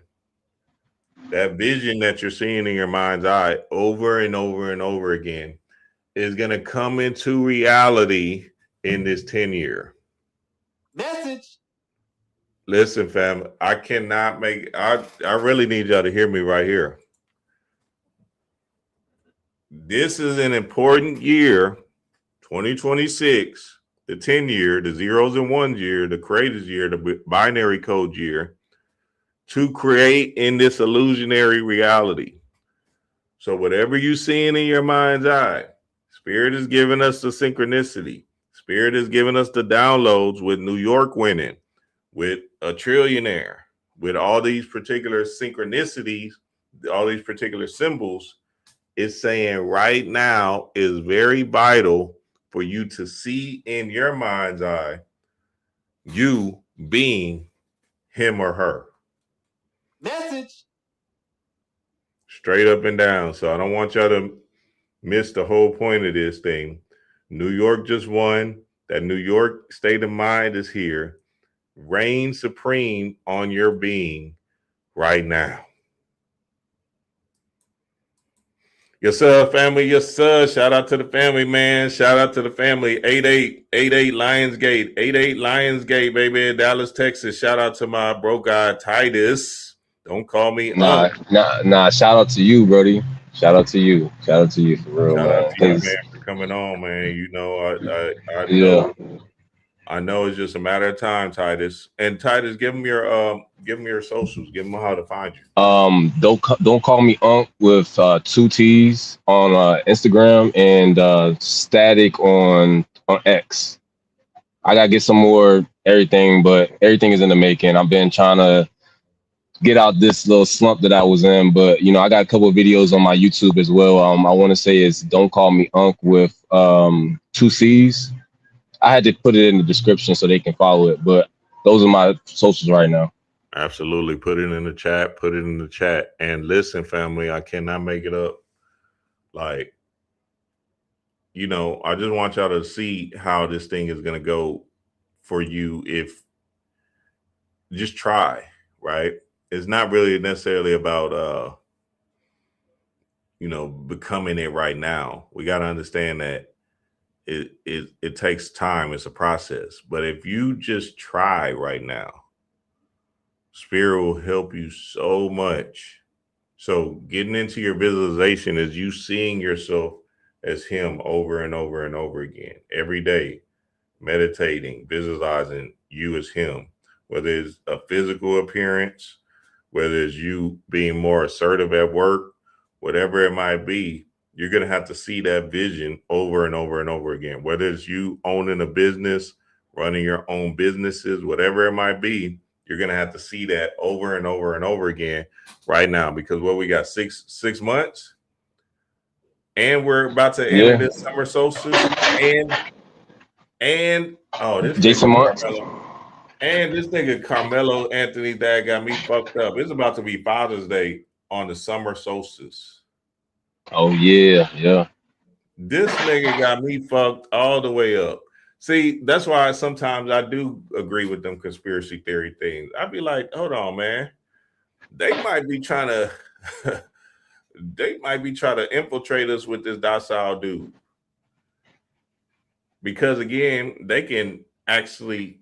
That vision that you're seeing in your mind's eye over and over and over again is going to come into reality in this 10-year. Message. Listen, fam, I cannot make, I really need y'all to hear me right here. This is an important year, 2026, the 10-year, the zeros and ones year, the courageous year, the binary code year, to create in this illusionary reality. So whatever you're seeing in your mind's eye, Spirit is giving us the synchronicity. Spirit is giving us the downloads with New York winning, with a trillionaire, with all these particular synchronicities, all these particular symbols. It's saying right now is very vital for you to see in your mind's eye you being him or her. Message. Straight up and down. So I don't want y'all to miss the whole point of this thing. New York just won. That New York state of mind is here. Reign supreme on your being right now. Yes, sir, family. Yes, sir. Shout out to the family, man. Shout out to the family. 8888 Lionsgate. 88 Lionsgate, baby. Dallas, Texas. Shout out to my bro guy, Titus. Don't call me Nah. Shout out to you, Brody. Shout out to you. Shout out to you for real, Shout man. out to you, man, for coming on, man. You know, I know it's just a matter of time, Titus. And Titus, give them your socials. Give them how to find you. Don't call me Unc with 2 T's on Instagram and Static on X. I gotta get some more everything, but everything is in the making. I've been trying to get out this little slump that I was in. But you know, I got a couple of videos on my YouTube as well. I want to say it's Don't Call Me Unc with 2 C's. I had to put it in the description so they can follow it. But those are my socials right now. Absolutely. Put it in the chat. Put it in the chat. And listen, family, I cannot make it up. Like, you know, I just want y'all to see how this thing is going to go for you if just try, right? It's not really necessarily about, you know, becoming it right now. We got to understand that it takes time. It's a process. But if you just try right now, Spirit will help you so much. So getting into your visualization is you seeing yourself as him over and over and over again, every day, meditating, visualizing you as him, whether it's a physical appearance, whether it's you being more assertive at work, whatever it might be, you're going to have to see that vision over and over and over again, whether it's you owning a business, running your own businesses, whatever it might be. You're going to have to see that over and over and over again right now, because what we got six months and we're about to enter this summer solstice and this Jason Marks. And this nigga Karmelo Anthony Dad got me fucked up. It's about to be Father's Day on the summer solstice. Oh yeah. This nigga got me fucked all the way up. See, that's why sometimes I do agree with them conspiracy theory things. I'd be like, hold on, man. They might be trying to infiltrate us with this docile dude. Because again, they can actually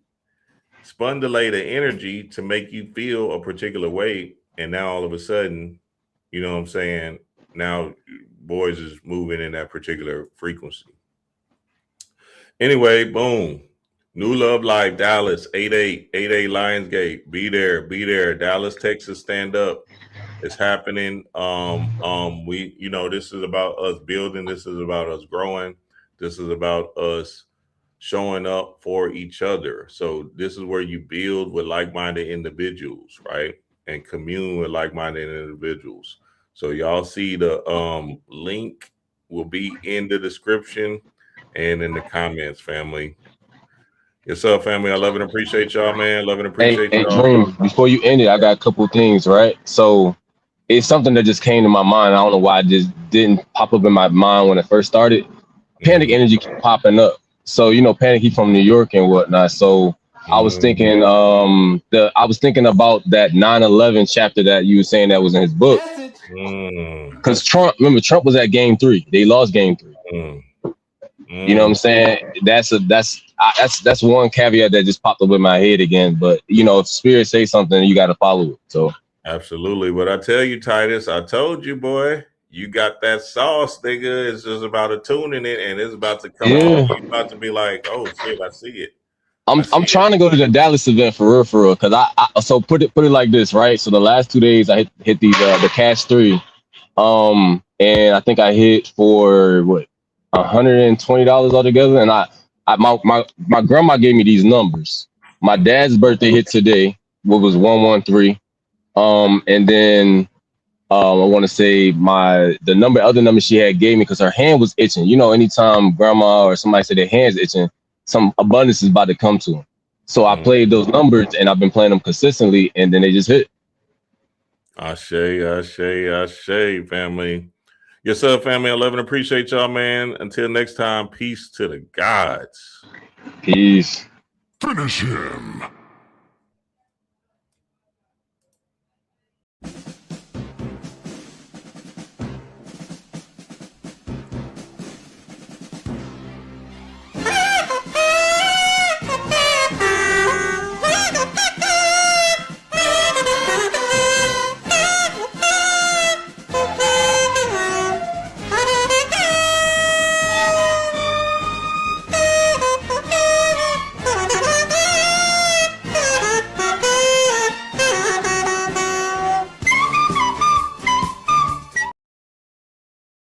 spundulate the energy to make you feel a particular way. And now all of a sudden, you know what I'm saying? Now boys is moving in that particular frequency. Anyway, boom. New Love Life, Dallas, 88 Lionsgate. Be there. Dallas, Texas, stand up. It's happening. We, you know, this is about us building. This is about us growing. This is about us showing up for each other. So this is where you build with like-minded individuals, right? And commune with like-minded individuals. So y'all see the link will be in the description and in the comments, family. Yes, sir, family. I love and appreciate y'all, man. Love and appreciate y'all. Hey, Dream, before you end it, I got a couple of things, right? So it's something that just came to my mind. I don't know why it just didn't pop up in my mind when it first started. Panic energy keep popping up. So, you know, Panic, he's from New York and whatnot. So I was thinking about that 9/11 chapter that you were saying that was in his book. Because Trump was at game 3. They lost game 3. You know what I'm saying? That's one caveat that just popped up in my head again. But you know, if Spirit say something, you got to follow it. So absolutely. But I tell you, Titus, I told you, boy, you got that sauce, nigga. It's just about to tune in it, and it's about to come on. You're about to be like, oh shit, I see it. I'm trying to go to the Dallas event for real. Cause I so put it like this, right? So the last 2 days I hit these the cash 3, and I think I hit for what $120 altogether. And my grandma gave me these numbers. My dad's birthday hit today, what was 113, and then I want to say the other number she had gave me because her hand was itching. You know, anytime grandma or somebody said their hand's itching, some abundance is about to come to them. So I played those numbers and I've been playing them consistently, and then they just hit. Ashe, family. Yes, sir, family. I love and appreciate y'all, man. Until next time, peace to the gods. Peace. Finish him.